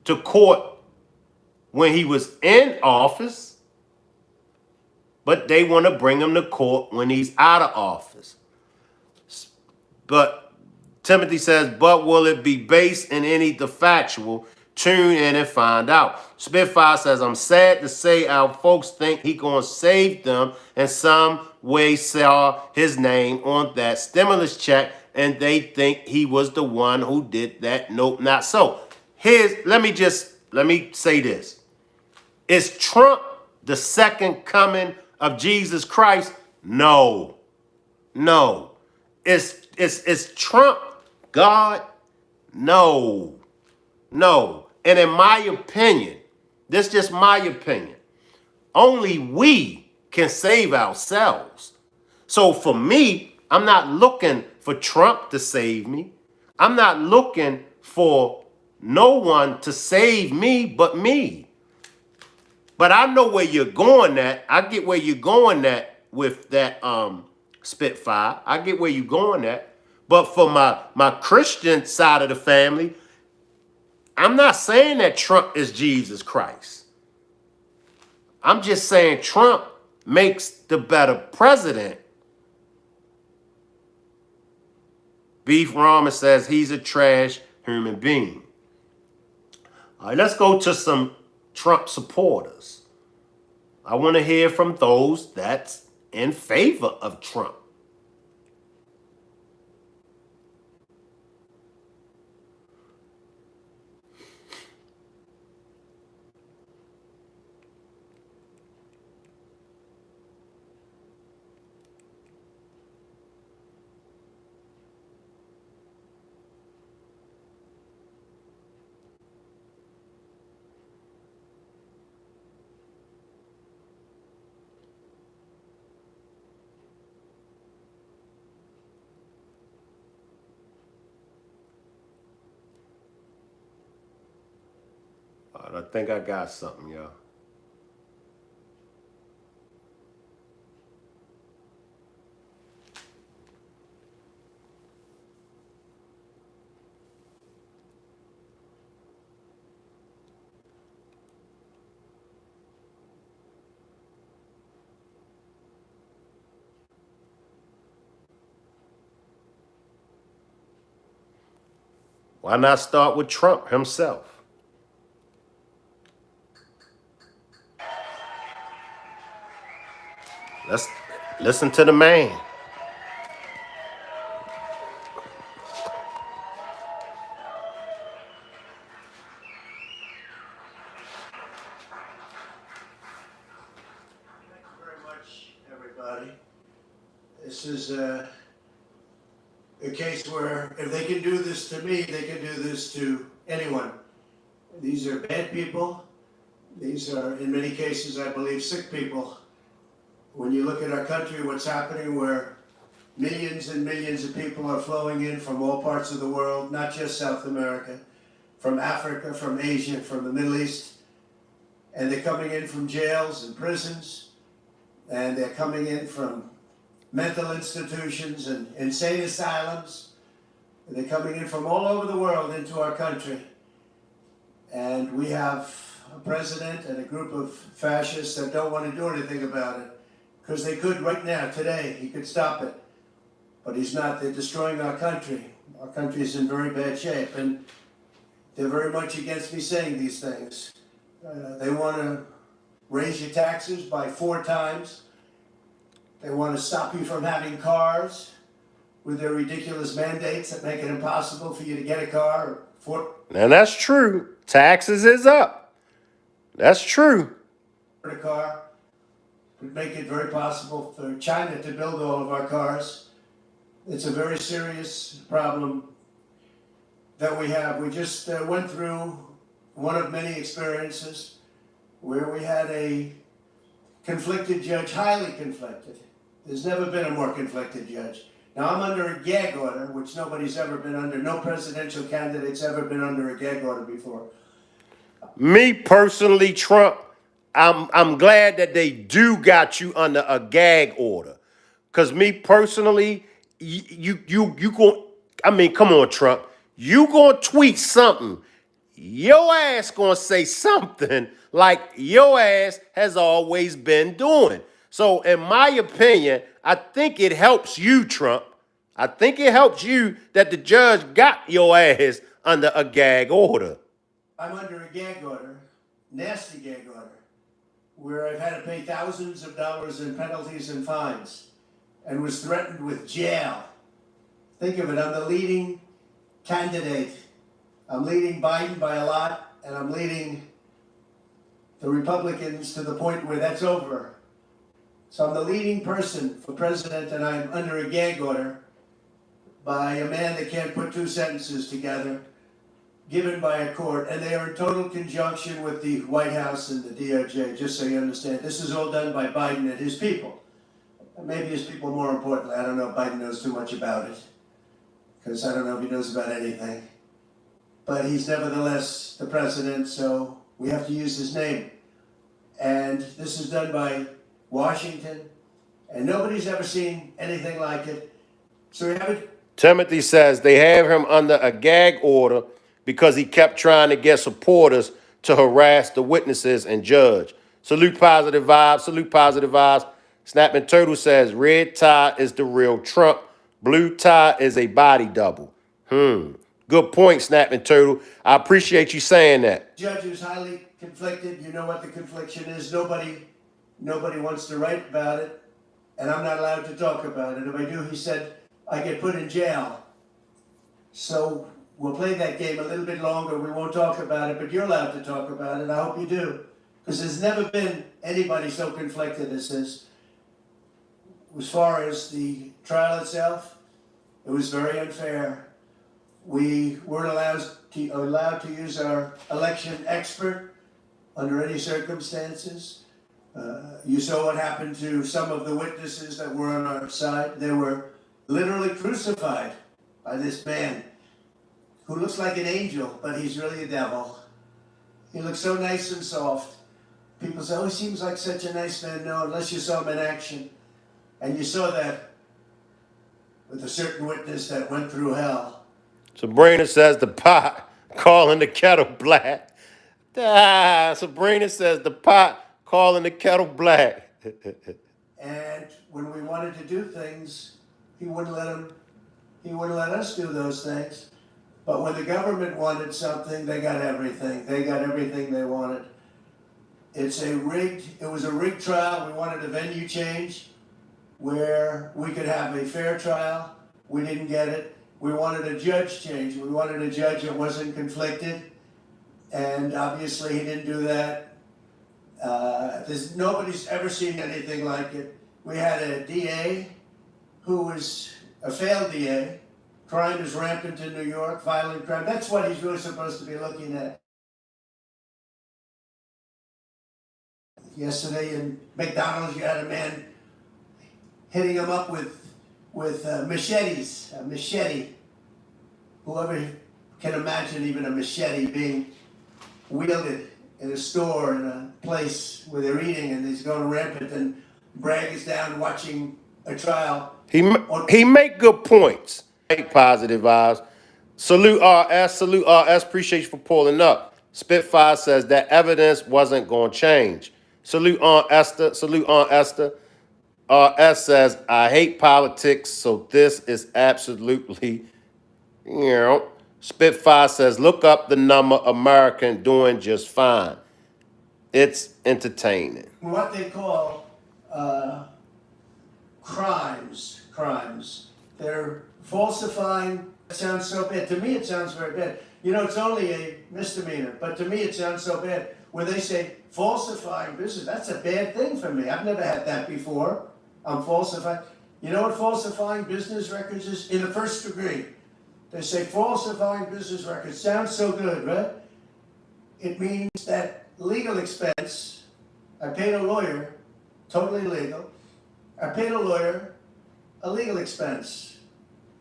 to court when he was in office, but they want to bring him to court when he's out of office? But Timothy says, but will it be based in any factual? Tune in and find out. Spitfire says, I'm sad to say our folks think he gonna save them and some way saw his name on that stimulus check and they think he was the one who did that. Nope, not so. Let me say this. Is Trump the second coming of Jesus Christ? No. No. Is Trump God? No. No. And in my opinion, this is just my opinion, only we can save ourselves. So for me, I'm not looking for Trump to save me. I'm not looking for no one to save me but me. But I know where you're going at. I get where you're going at with that Spitfire. I get where you're going at. But for my Christian side of the family, I'm not saying that Trump is Jesus Christ. I'm just saying Trump makes the better president. Beef Rama says he's a trash human being. All right, let's go to some Trump supporters. I want to hear from those that's in favor of Trump. All right, I think I got something, y'all. Why not start with Trump himself? Let's listen to the man. Thank you very much, everybody. This is a case where if they can do this to me, they can do this to anyone. These are bad people. These are, in many cases, I believe, sick people. When you look at our country, what's happening where millions and millions of people are flowing in from all parts of the world, not just South America, from Africa, from Asia, from the Middle East, and they're coming in from jails and prisons, and they're coming in from mental institutions and insane asylums. And they're coming in from all over the world into our country. And we have a president and a group of fascists that don't want to do anything about it. Because they could right now, today, he could stop it. But he's not. They're destroying our country. Our country is in very bad shape. And they're very much against me saying these things. They want to raise your taxes by 4 times. They want to stop you from having cars with their ridiculous mandates that make it impossible for you to get a car. Now that's true. Taxes is up. That's true. A car would make it very possible for China to build all of our cars. It's a very serious problem that we have. We just went through one of many experiences where we had a conflicted judge, highly conflicted. There's never been a more conflicted judge. Now, I'm under a gag order, which nobody's ever been under. No presidential candidate's ever been under a gag order before. Me personally, Trump, I'm glad that they do got you under a gag order. Cause me personally, you go. I mean, come on, Trump. You gonna tweet something. Your ass gonna say something like your ass has always been doing. So in my opinion, I think it helps you, Trump. I think it helps you that the judge got your ass under a gag order. I'm under a gag order, nasty gag order, where I've had to pay thousands of dollars in penalties and fines and was threatened with jail Think of it, I'm the leading candidate. I'm leading Biden by a lot, and I'm leading the Republicans to the point where that's over. So I'm the leading person for president, and I'm under a gag order by a man that can't put two sentences together, given by a court, and they are in total conjunction with the White House and the DOJ, just so you understand. This is all done by Biden and his people. And maybe his people more importantly. I don't know if Biden knows too much about it, because I don't know if he knows about anything. But he's nevertheless the president, so we have to use his name. And this is done by Washington, and nobody's ever seen anything like it. So we have it. Timothy says they have him under a gag order because he kept trying to get supporters to harass the witnesses and judge. Salute positive vibes. Salute positive vibes. Snapping Turtle says red tie is the real Trump. Blue tie is a body double. Good point, Snapping Turtle. I appreciate you saying that. Judge is highly conflicted. You know what the confliction is. Nobody wants to write about it, and I'm not allowed to talk about it. If I do, he said, I get put in jail. So we'll play that game a little bit longer. We won't talk about it, but you're allowed to talk about it. I hope you do, because there's never been anybody so conflicted as this. As far as the trial itself, it was very unfair. We weren't allowed to use our election expert under any circumstances. You saw what happened to some of the witnesses that were on our side. They were literally crucified by this man who looks like an angel, but he's really a devil. He looks so nice and soft. People say, oh, he seems like such a nice man. No, unless you saw him in action. And you saw that with a certain witness that went through hell. Sabrina says the pot calling the kettle black. Sabrina says the pot calling the kettle black. And when we wanted to do things, he wouldn't let us do those things. But when the government wanted something, they got everything. They got everything they wanted. It was a rigged trial. We wanted a venue change where we could have a fair trial. We didn't get it. We wanted a judge change. We wanted a judge that wasn't conflicted. And obviously he didn't do that. Nobody's ever seen anything like it. We had a DA who was a failed DA. Crime is rampant in New York, violent crime. That's what he's really supposed to be looking at. Yesterday in McDonald's, you had a man hitting him up with machetes, a machete. Whoever can imagine even a machete being wielded in a store, in a place where they're eating, and he's going rampant, and Bragg is down watching a trial. He make good points. Make positive vibes. Salute RS, appreciate you for pulling up. Spitfire says that evidence wasn't going to change. Salute on Esther. RS says, I hate politics, so this is absolutely, Spitfire says, look up the number American doing just fine. It's entertaining. What they call crimes. They're falsifying. It sounds so bad. To me, it sounds very bad. It's only a misdemeanor, but to me, it sounds so bad. Where they say falsifying business, that's a bad thing for me. I've never had that before. I'm falsifying. You know what falsifying business records is? In the first degree. They say falsifying business records. Sounds so good, right? It means that legal expense, I paid a lawyer, totally legal. I paid a lawyer a legal expense.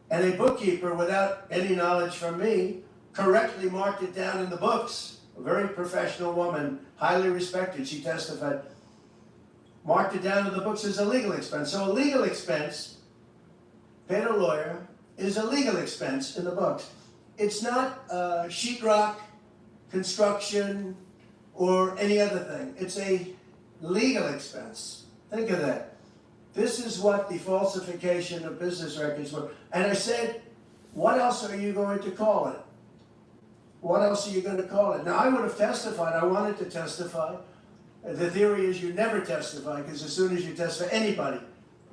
And a bookkeeper, without any knowledge from me, correctly marked it down in the books. A very professional woman, highly respected, she testified. Marked it down in the books as a legal expense. So a legal expense, paid a lawyer, is a legal expense in the books. It's not sheetrock, construction, or any other thing. It's a legal expense. Think of that. This is what the falsification of business records were. And I said, what else are you going to call it? What else are you going to call it? Now, I would have testified. I wanted to testify. The theory is you never testify, because as soon as you testify, anybody,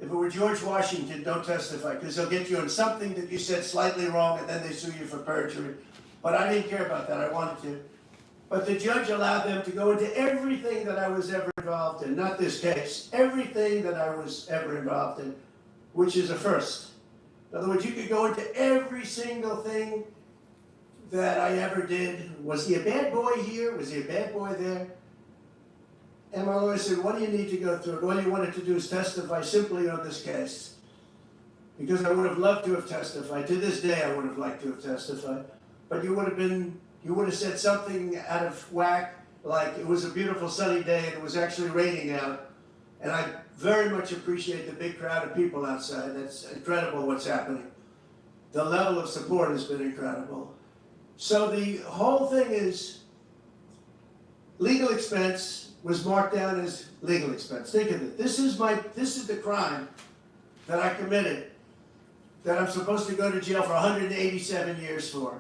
If it were George Washington, don't testify, because they'll get you on something that you said slightly wrong, and then they sue you for perjury. But I didn't care about that, I wanted to. But the judge allowed them to go into everything that I was ever involved in, not this case, everything that I was ever involved in, which is a first. In other words, you could go into every single thing that I ever did. Was he a bad boy here? Was he a bad boy there? And my lawyer said, what do you need to go through? And all you wanted to do is testify simply on this case. Because I would have loved to have testified. To this day, I would have liked to have testified. But you would have said something out of whack, like it was a beautiful sunny day and it was actually raining out. And I very much appreciate the big crowd of people outside. That's incredible what's happening. The level of support has been incredible. So the whole thing is legal expense was marked down as legal expense. Think of it. This is the crime that I committed that I'm supposed to go to jail for 187 years for.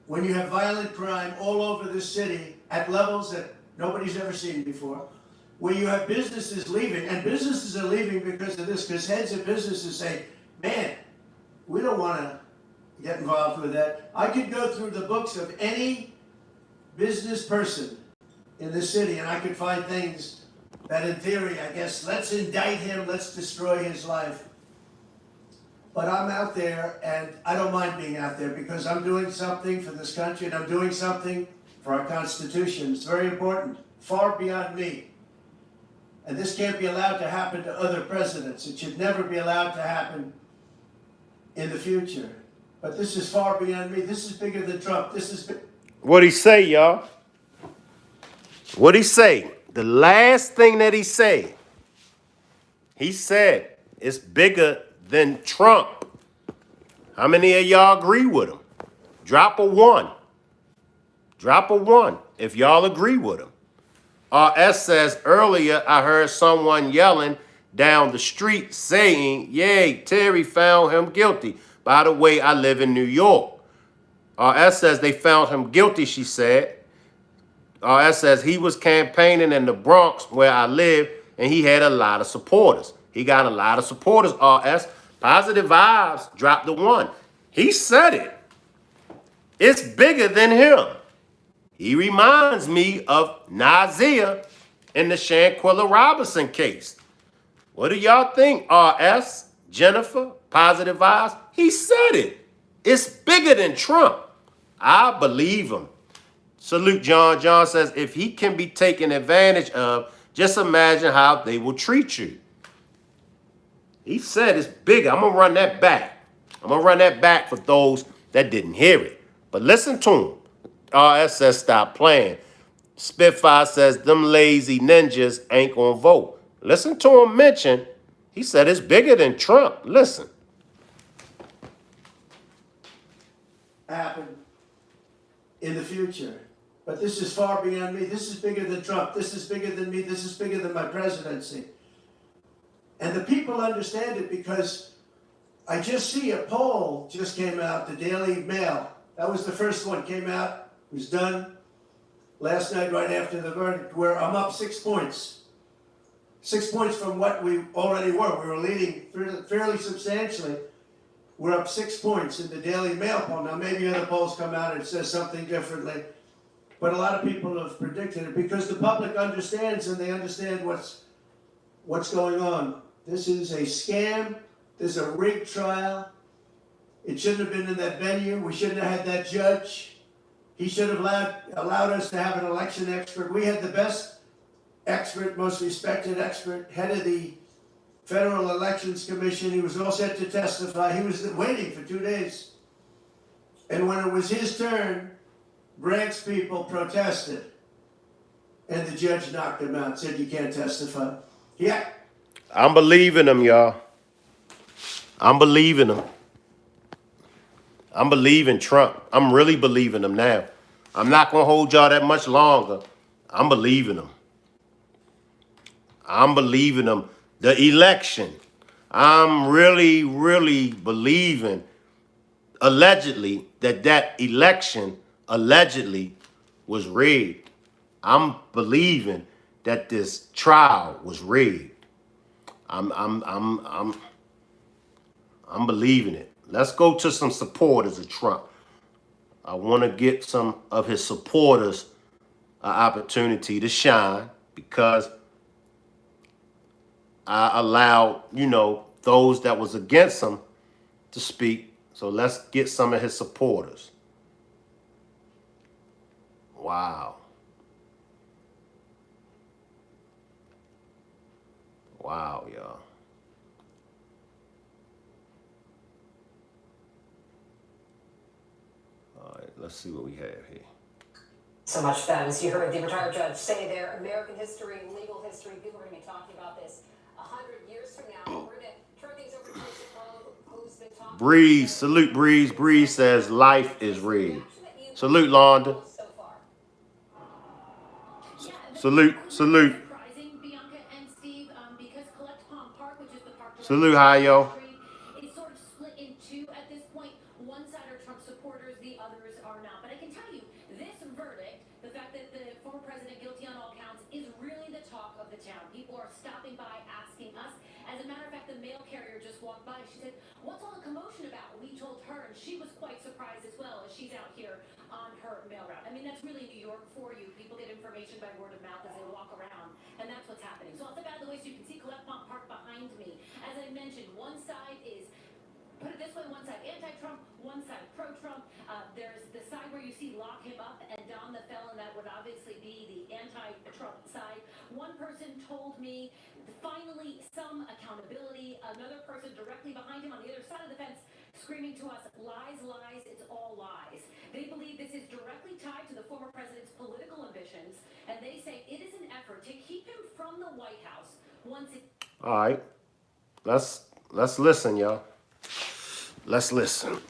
When you have violent crime all over this city at levels that nobody's ever seen before, where you have businesses leaving, and businesses are leaving because of this, because heads of businesses say, man, we don't want to get involved with that. I could go through the books of any business person in this city, and I could find things that in theory, I guess, let's indict him, let's destroy his life. But I'm out there, and I don't mind being out there because I'm doing something for this country, and I'm doing something for our Constitution. It's very important, far beyond me. And this can't be allowed to happen to other presidents. It should never be allowed to happen in the future. But this is far beyond me. This is bigger than Trump. This is What'd he say, y'all? What'd he say? The last thing that he said it's bigger than Trump. How many of y'all agree with him? Drop a one. Drop a one if y'all agree with him. RS says, earlier I heard someone yelling down the street saying, yay, Terry found him guilty. By the way, I live in New York. RS says they found him guilty, she said. RS says he was campaigning in the Bronx where I live, and he had a lot of supporters. He got a lot of supporters, RS. Positive vibes, drop the one. He said it. It's bigger than him. He reminds me of Nazir in the Shanquilla Robinson case. What do y'all think, RS, Jennifer, positive vibes? He said it. It's bigger than Trump. I believe him. Salute John. John says, if he can be taken advantage of, just imagine how they will treat you. He said it's bigger. I'm going to run that back. I'm going to run that back for those that didn't hear it. But listen to him. RS says, stop playing. Spitfire says, them lazy ninjas ain't going to vote. Listen to him mention, he said it's bigger than Trump. Listen. happen in the future. But this is far beyond me. This is bigger than Trump. This is bigger than me. This is bigger than my presidency. And the people understand it because I just see a poll just came out, the Daily Mail. That was the first one, came out, was done last night right after the verdict, where I'm up 6 points. 6 points from what we already were. We were leading fairly substantially. We're up 6 points in the Daily Mail poll. Now, maybe other polls come out and it says something differently. But a lot of people have predicted it because the public understands and they understand what's going on. This is a scam. This is a rigged trial. It shouldn't have been in that venue. We shouldn't have had that judge. He should have allowed us to have an election expert. We had the best expert, most respected expert, head of the Federal Elections Commission. He was all set to testify. He was waiting for 2 days. And when it was his turn, Bragg's people protested. And the judge knocked him out, said you can't testify. Yeah. I'm believing him, y'all. I'm believing him. I'm believing Trump. I'm really believing him now. I'm not going to hold y'all that much longer. I'm believing him. I'm believing him. The election. I'm really, really believing, allegedly, that election allegedly was rigged. I'm believing that this trial was rigged. I'm believing it. Let's go to some supporters of Trump. I want to get some of his supporters an opportunity to shine because I allowed, those that was against him to speak. So let's get some of his supporters. Wow. Wow, y'all. All right, let's see what we have here. So much fun. As you heard the retired judge say there, American history, legal history, people are going to be talking about this 100 years from now. We're going to turn things over to who's been talking. Breeze, salute Breeze. Breeze says life is rigged. Salute, Londa. Salute. Salute, Hayo. It's sort of split in two at this point. One side are Trump supporters, the others are not. But I can tell you, this verdict, the fact that the former president guilty on all counts, is really the talk of the town. People are stopping by asking us. As a matter of fact, the mail carrier just walked by. She said, "What's all the commotion about?" We told her, and she was quite surprised as well, as she's out here on her mail route. I mean, that's really New York for you. People get information by word of mouth as they walk around, and that's what's happening. So I'll step out of the way so you can see Colette Pont Park behind me. As I mentioned, one side is, put it this way, one side anti-Trump, one side pro-Trump. There's the side where you see lock him up and Don the felon. That would obviously be the anti-Trump side. One person told me, finally, some accountability. Another person directly behind him on the other side of the fence screaming to us, lies, lies, it's all lies. They believe this is directly tied to the former president's political ambitions, and they say it is an effort to keep him from the White House once it... All right. Let's listen, y'all. Let's listen.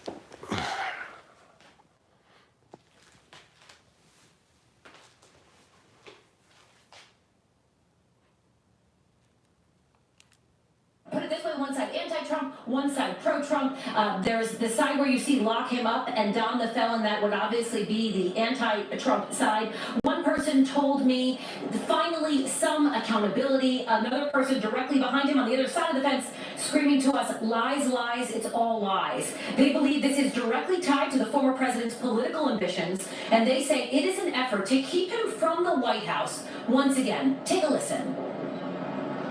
Put it this way, one side anti-Trump, one side pro-Trump. There's the side where you see lock him up and Don the felon. That would obviously be the anti-Trump side. One person told me, finally, some accountability. Another person directly behind him on the other side of the fence screaming to us, lies, lies, it's all lies. They believe this is directly tied to the former president's political ambitions, and they say it is an effort to keep him from the White House. Once again, take a listen.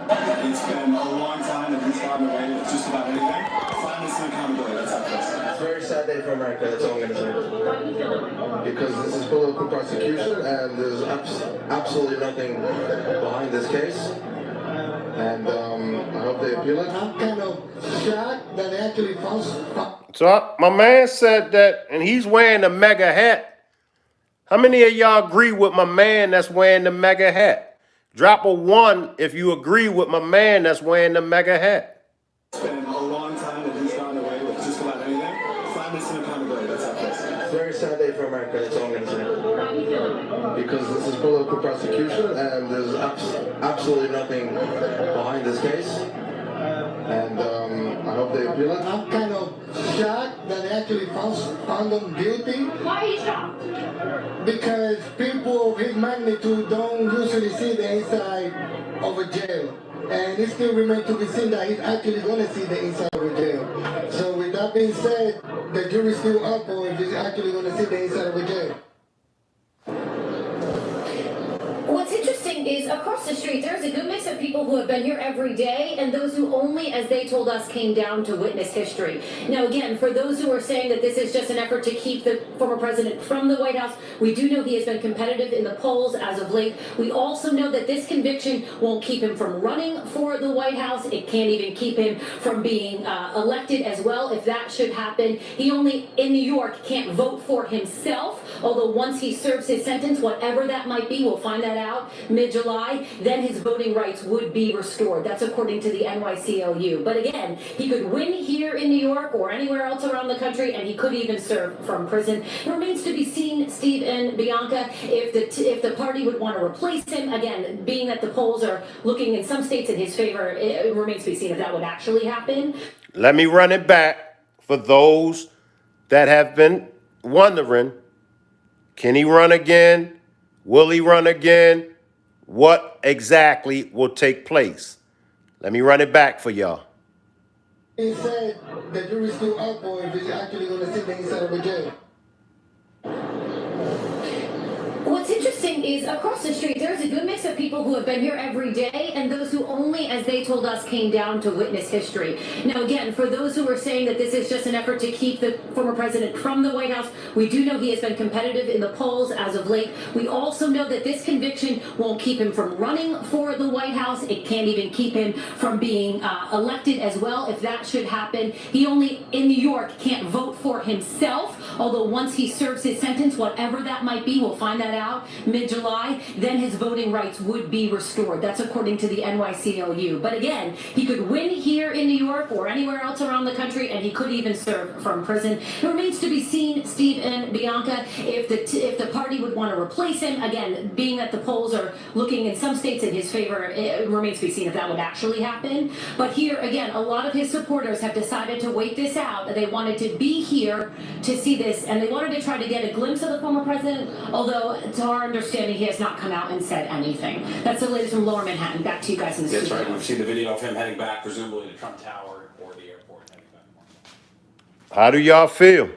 It's been a long time that he's gotten away with just about anything. Finally, some accountability. That's how it feels. It's a very sad day for America. That's all I'm going to say. Because this is political prosecution, and there's absolutely nothing behind this case. And I hope they appeal it. I'm kind of shocked that they actually found. So my man said that, and he's wearing a mega hat. How many of y'all agree with my man that's wearing the mega hat? Drop a 1 if you agree with my man that's wearing the mega hat. It's been a long time that he's gotten away with just about anything. Finally, some accountability. That's how it feels. It's a very sad day for America. That's all I'm going to say. Because this is political prosecution, and there's absolutely nothing behind this case. And I hope they appeal it. I'm kind of shocked that they actually found him guilty. Why are you shocked? Because people of his magnitude don't usually see the inside of a jail. And it still remains to be seen that he's actually going to see the inside of a jail. So with that being said, the jury's still up on if he's actually going to see the inside of a jail. What's interesting is across the street, there's a good mix of people who have been here every day and those who only, as they told us, came down to witness history. Now, again, for those who are saying that this is just an effort to keep the former president from the White House, we do know he has been competitive in the polls as of late. We also know that this conviction won't keep him from running for the White House. It can't even keep him from being elected as well, if that should happen. He only, in New York, can't vote for himself, although once he serves his sentence, whatever that might be, we'll find that out mid-July, then his voting rights would be restored. That's according to the NYCLU. But again, he could win here in New York or anywhere else around the country, and he could even serve from prison. It remains to be seen, Steve and Bianca, if the party would want to replace him. Again, being that the polls are looking in some states in his favor, it remains to be seen if that would actually happen. Let me run it back for those that have been wondering, can he run again? Will he run again? What exactly will take place? Let me run it back for y'all. He said the jury's still up, or if he's actually going to sit inside of a jail. What's interesting is across the street, there's a good mix of people who have been here every day and those who only, as they told us, came down to witness history. Now, again, for those who are saying that this is just an effort to keep the former president from the White House, we do know he has been competitive in the polls as of late. We also know that this conviction won't keep him from running for the White House. It can't even keep him from being elected as well, if that should happen. He only, in New York, can't vote for himself, although once he serves his sentence, whatever that might be, we'll find that out mid-July, then his voting rights would be restored. That's according to the NYCLU. But again, he could win here in New York or anywhere else around the country, and he could even serve from prison. It remains to be seen, Steve and Bianca, if the party would want to replace him. Again, being that the polls are looking in some states in his favor, it remains to be seen if that would actually happen. But here, again, a lot of his supporters have decided to wait this out. They wanted to be here to see this, and they wanted to try to get a glimpse of the former president, although to our understanding, he has not come out and said anything. That's the latest from Lower Manhattan. Back to you guys in the studio. That's right. We've seen the video of him heading back, presumably to Trump Tower or the airport. Heading back. How do y'all feel?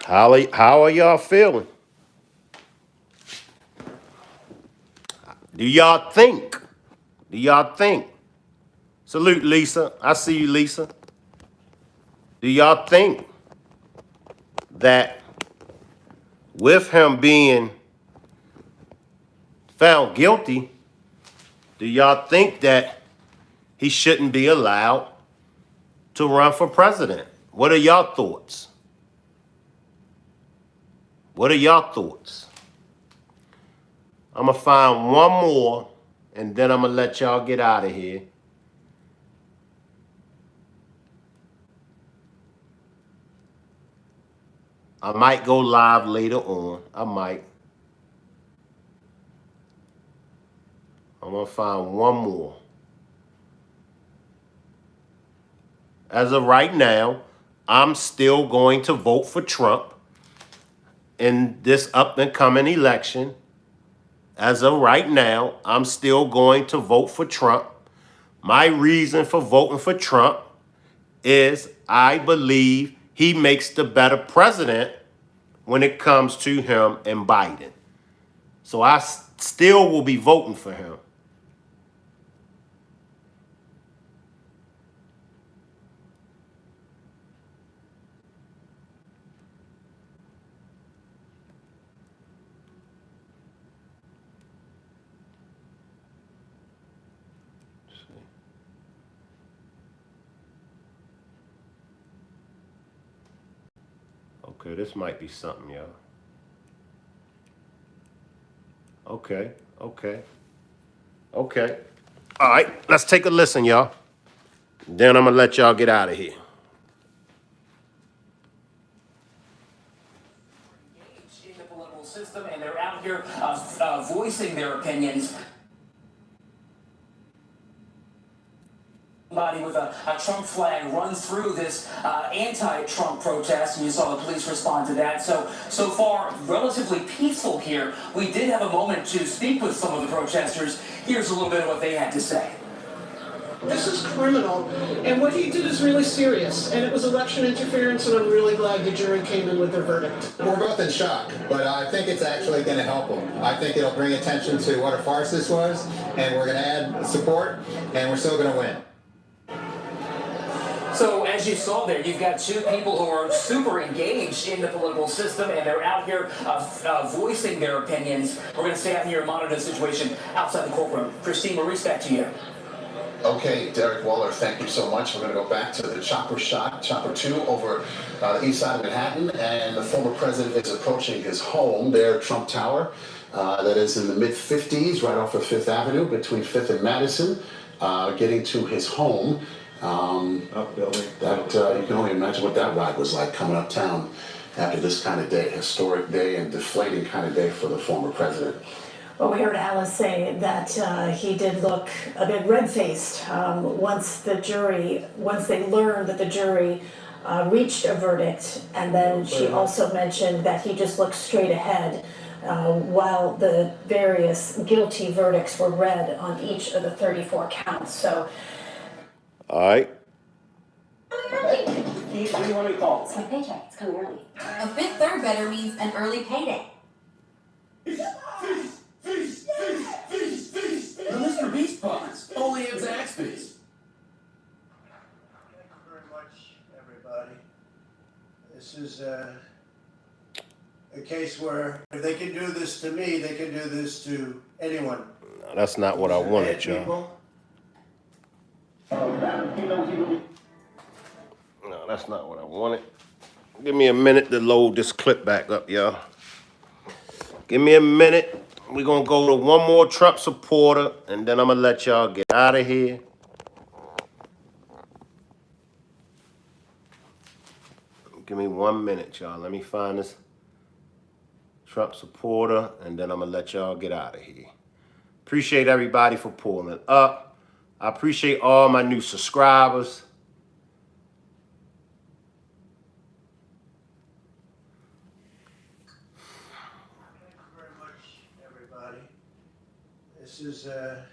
How are y'all feeling? Do y'all think? Do y'all think? Salute, Lisa. I see you, Lisa. Do y'all think that with him being found guilty, do y'all think that he shouldn't be allowed to run for president? What are y'all thoughts? What are y'all thoughts? I'm going to find one more, and then I'm going to let y'all get out of here. I might go live later on. I might. I'm going to find one more. As of right now, I'm still going to vote for Trump in this up-and-coming election. As of right now, I'm still going to vote for Trump. My reason for voting for Trump is I believe he makes the better president when it comes to him and Biden. So I still will be voting for him. Okay, this might be something, y'all. Okay. All right, let's take a listen, y'all. Then I'm going to let y'all get out of here. In the political system, and they're out here voicing their opinions. Somebody with a Trump flag run through this anti-Trump protest, and you saw the police respond to that. So far, relatively peaceful here. We did have a moment to speak with some of the protesters. Here's a little bit of what they had to say. This is criminal, and what he did is really serious, and it was election interference, and I'm really glad the jury came in with their verdict. We're both in shock, but I think it's actually going to help him. I think it'll bring attention to what a farce this was, and we're going to add support, and we're still going to win. So as you saw there, you've got two people who are super engaged in the political system, and they're out here voicing their opinions. We're going to stay out here and monitor the situation outside the courtroom. Christine, Maurice, back to you. Okay, Derek Waller, thank you so much. We're going to go back to the Chopper 2 over the east side of Manhattan, and the former president is approaching his home there, Trump Tower, that is in the mid-50s, right off of Fifth Avenue, between 5th and Madison, getting to his home. You can only imagine what that ride was like coming uptown after this kind of day, historic day and deflating kind of day for the former president. Well, we heard Alice say that he did look a bit red-faced once they learned that the jury reached a verdict, and then she also mentioned that he just looked straight ahead. while the various guilty verdicts were read on each of the 34 counts. So, all right. What do you want me to call? It's my paycheck. It's coming early. A fifth third better means an early payday. Feast! The Mr. Beast pods. Only at Zaxby's. Thank you very much, everybody. This is a case where if they can do this to me, they can do this to anyone. No, that's not what I wanted, y'all. No, that's not what I wanted. Give me a minute to load this clip back up, y'all. Give me a minute. We're going to go to one more Trump supporter, and then I'm going to let y'all get out of here. Give me 1 minute, y'all. Let me find this Trump supporter, and then I'm going to let y'all get out of here. Appreciate everybody for pulling up. I appreciate all my new subscribers. Thank you very much, everybody. This is a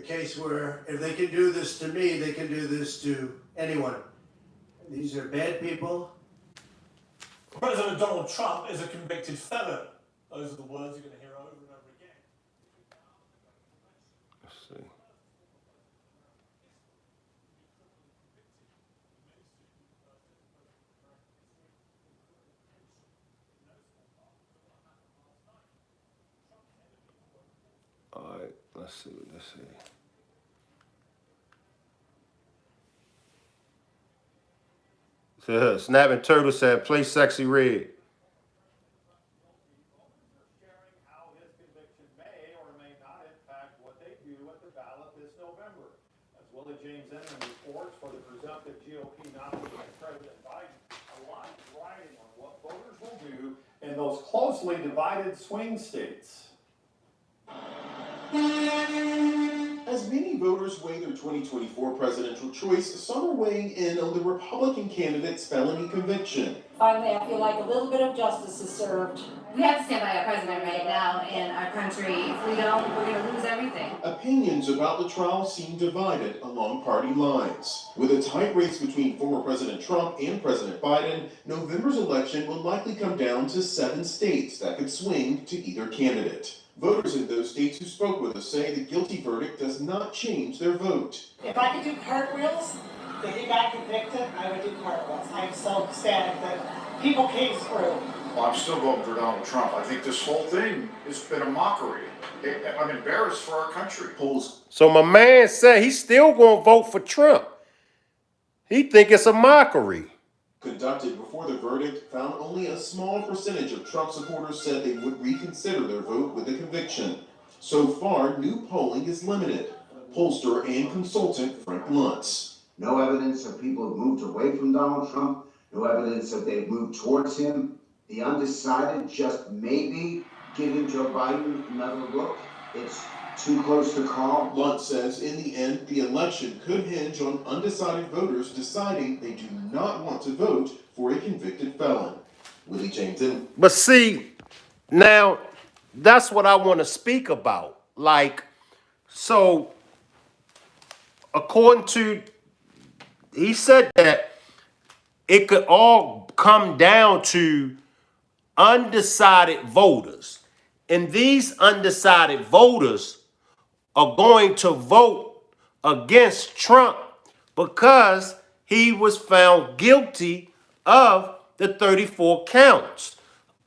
case where if they can do this to me, they can do this to anyone. These are bad people. President Donald Trump is a convicted felon. Those are the words you're going to hear over and over again. Let's see. All right, let's see what this is. So, Snapping Turtle said, play Sexy Red. Sharing how his conviction may or may not impact what they do at the ballot this November. As Willie James Inman reports for the presumptive GOP nominee against President Biden, a lot is riding on what voters will do in those closely divided swing states. As many voters weigh their 2024 presidential choice, some are weighing in on the Republican candidate's felony conviction. finally, I feel like a little bit of justice is served. We have to stand by our president right now in our country. If we don't, we're going to lose everything. Opinions about the trial seem divided along party lines. With a tight race between former President Trump and President Biden, November's election will likely come down to 7 states that could swing to either candidate. Voters in those states who spoke with us say the guilty verdict does not change their vote. If I could do cartwheels, if he got convicted, I would do cartwheels. I'm so ecstatic that people came through. Well, I'm still voting for Donald Trump. I think this whole thing has been a mockery. I'm embarrassed for our country. Polls. So my man said he's still going to vote for Trump. He think it's a mockery. Conducted before the verdict found only a small percentage of Trump supporters said they would reconsider their vote with the conviction. So far, new polling is limited. Pollster and consultant Frank Luntz. No evidence of people have moved away from Donald Trump. No evidence that they've moved towards him. The undecided just maybe giving Joe Biden another look. It's too close to call. Luntz says in the end, the election could hinge on undecided voters deciding they do not want to vote for a convicted felon. Willie James in. But see, now that's what I want to speak about. Like, so according to, he said that it could all come down to undecided voters. And these undecided voters are going to vote against Trump because he was found guilty of the 34 counts.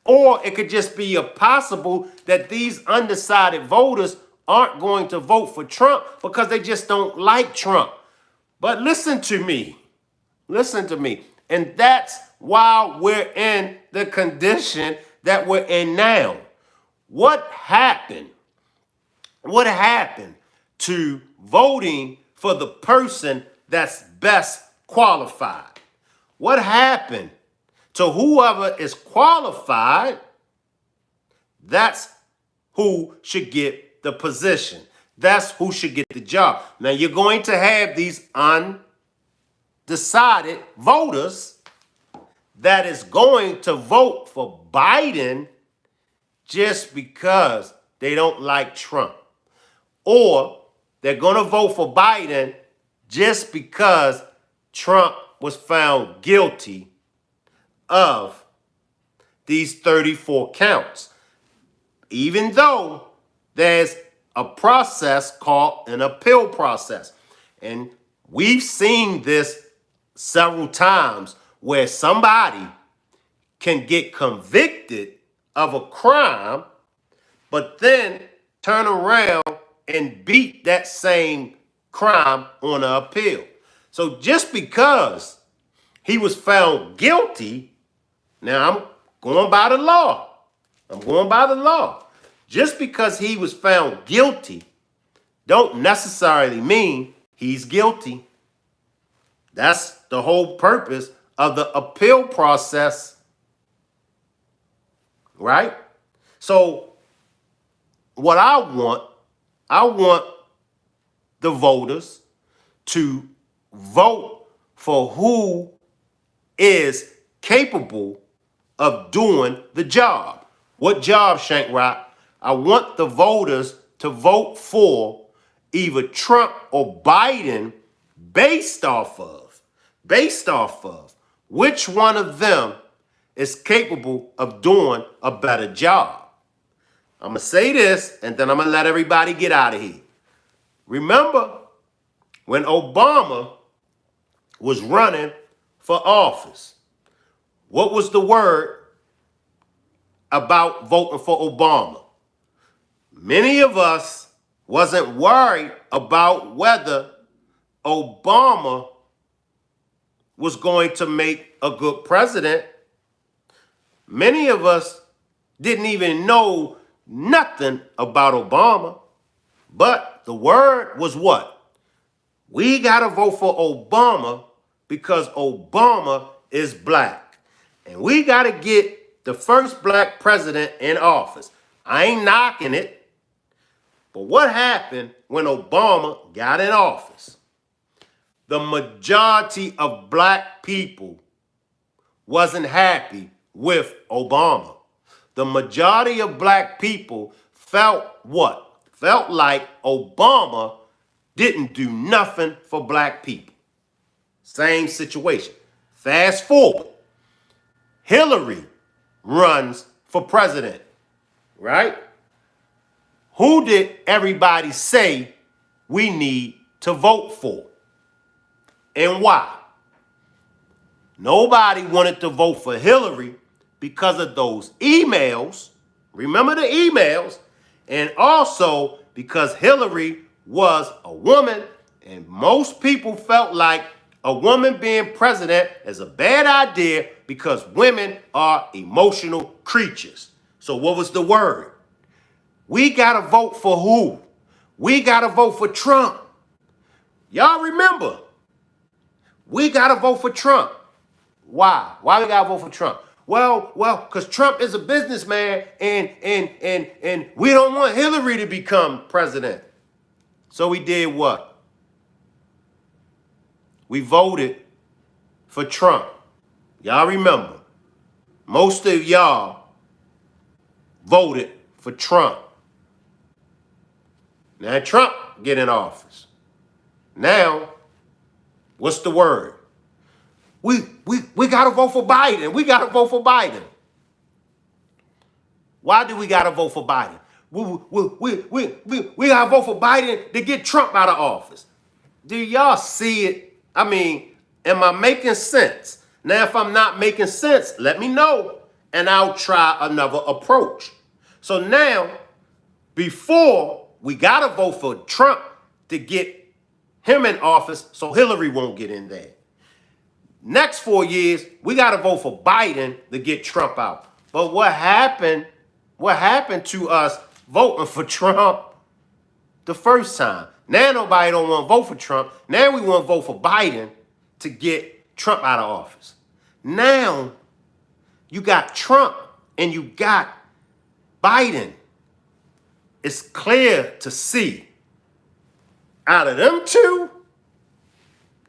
Or it could just be possible that these undecided voters aren't going to vote for Trump because they just don't like Trump. But listen to me. Listen to me. And that's why we're in the condition that we're in now. What happened? What happened to voting for the person that's best qualified? What happened to whoever is qualified? That's who should get the position. That's who should get the job. Now you're going to have these undecided voters that is going to vote for Biden just because they don't like Trump. Or they're going to vote for Biden just because Trump was found guilty of these 34 counts. Even though there's a process called an appeal process. And we've seen this several times where somebody can get convicted of a crime, but then turn around and beat that same crime on an appeal. So just because he was found guilty, now I'm going by the law. I'm going by the law. Just because he was found guilty don't necessarily mean he's guilty. That's the whole purpose of the appeal process, right? So what I want the voters to vote for who is capable of doing the job. What job, Shank Rock? I want the voters to vote for either Trump or Biden based off of which one of them is capable of doing a better job. I'm going to say this, and then I'm going to let everybody get out of here. Remember when Obama was running for office, what was the word about voting for Obama? Many of us wasn't worried about whether Obama was going to make a good president. Many of us didn't even know nothing about Obama. But the word was what? We got to vote for Obama because Obama is black. And we got to get the first black president in office. I ain't knocking it. But what happened when Obama got in office? The majority of black people wasn't happy with Obama. The majority of black people felt what? Felt like Obama didn't do nothing for black people. Same situation. Fast forward. Hillary runs for president, right? Who did everybody say we need to vote for? And why? Nobody wanted to vote for Hillary because of those emails. Remember the emails? And also because Hillary was a woman, and most people felt like a woman being president is a bad idea because women are emotional creatures. So what was the word? We got to vote for who? We got to vote for Trump. Y'all remember? We got to vote for Trump. Why? Why we got to vote for Trump? Well, because Trump is a businessman and we don't want Hillary to become president. So we did what? We voted for Trump. Y'all remember. Most of y'all voted for Trump. Now Trump get in office. Now, what's the word? We got to vote for Biden. We got to vote for Biden. Why do we got to vote for Biden? We got to vote for Biden to get Trump out of office. Do y'all see it? I mean, am I making sense? Now, if I'm not making sense, let me know, and I'll try another approach. So now, before, we got to vote for Trump to get him in office so Hillary won't get in there. Next 4 years, we got to vote for Biden to get Trump out. But what happened to us voting for Trump the first time? Now nobody don't want to vote for Trump. Now we want to vote for Biden to get Trump out of office. Now you got Trump and you got Biden. It's clear to see out of them two,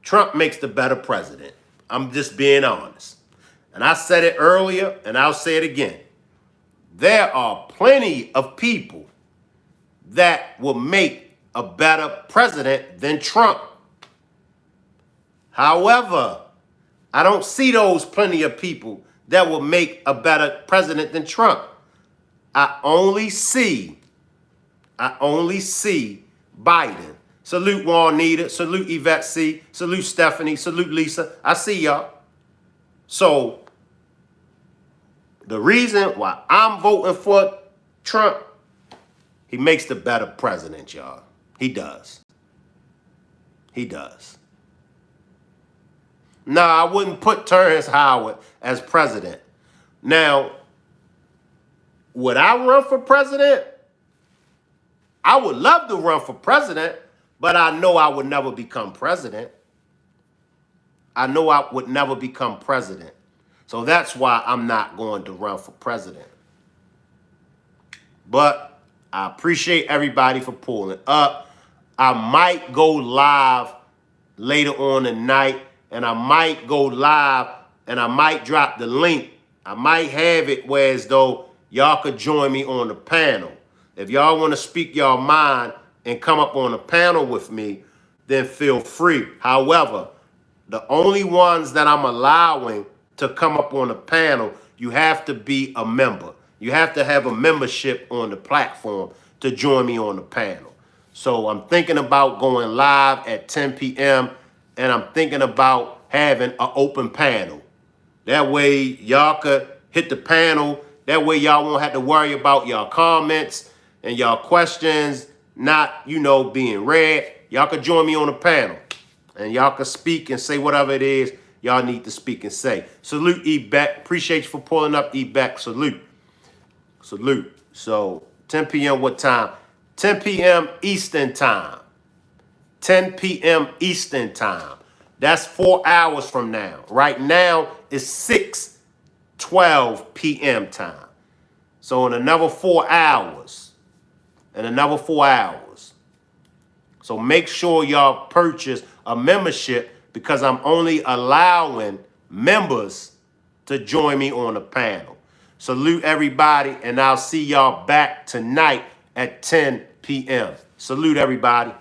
Trump makes the better president. I'm just being honest. And I said it earlier and I'll say it again. there are plenty of people that will make a better president than Trump. However, I don't see those plenty of people that will make a better president than Trump. I only see Biden. Salute Juanita, salute Yvette C, salute Stephanie, salute Lisa. I see y'all. So the reason why I'm voting for Trump, he makes the better president, y'all. He does. He does. Now, I wouldn't put Terrence Howard as president. Now, would I run for president? I would love to run for president, but I know I would never become president. I know I would never become president. So that's why I'm not going to run for president. But I appreciate everybody for pulling up. I might go live later on tonight, and I might go live and I might drop the link. I might have it where as though y'all could join me on the panel. If y'all want to speak your mind and come up on a panel with me, then feel free. However, the only ones that I'm allowing to come up on the panel, you have to be a member. You have to have a membership on the platform to join me on the panel. So I'm thinking about going live at 10 p.m. and I'm thinking about having an open panel. That way y'all could hit the panel. That way y'all won't have to worry about y'all comments and y'all questions not, being read. Y'all could join me on the panel and y'all could speak and say whatever it is y'all need to speak and say. Salute, E-Beck. Appreciate you for pulling up, E-Beck. Salute. Salute. So 10 p.m. what time? 10 p.m. Eastern time. 10 p.m. Eastern time. That's 4 hours from now. Right now it's 6:12 p.m. time. So in another 4 hours. So make sure y'all purchase a membership because I'm only allowing members to join me on the panel. Salute everybody, and I'll see y'all back tonight at 10 p.m. Salute everybody.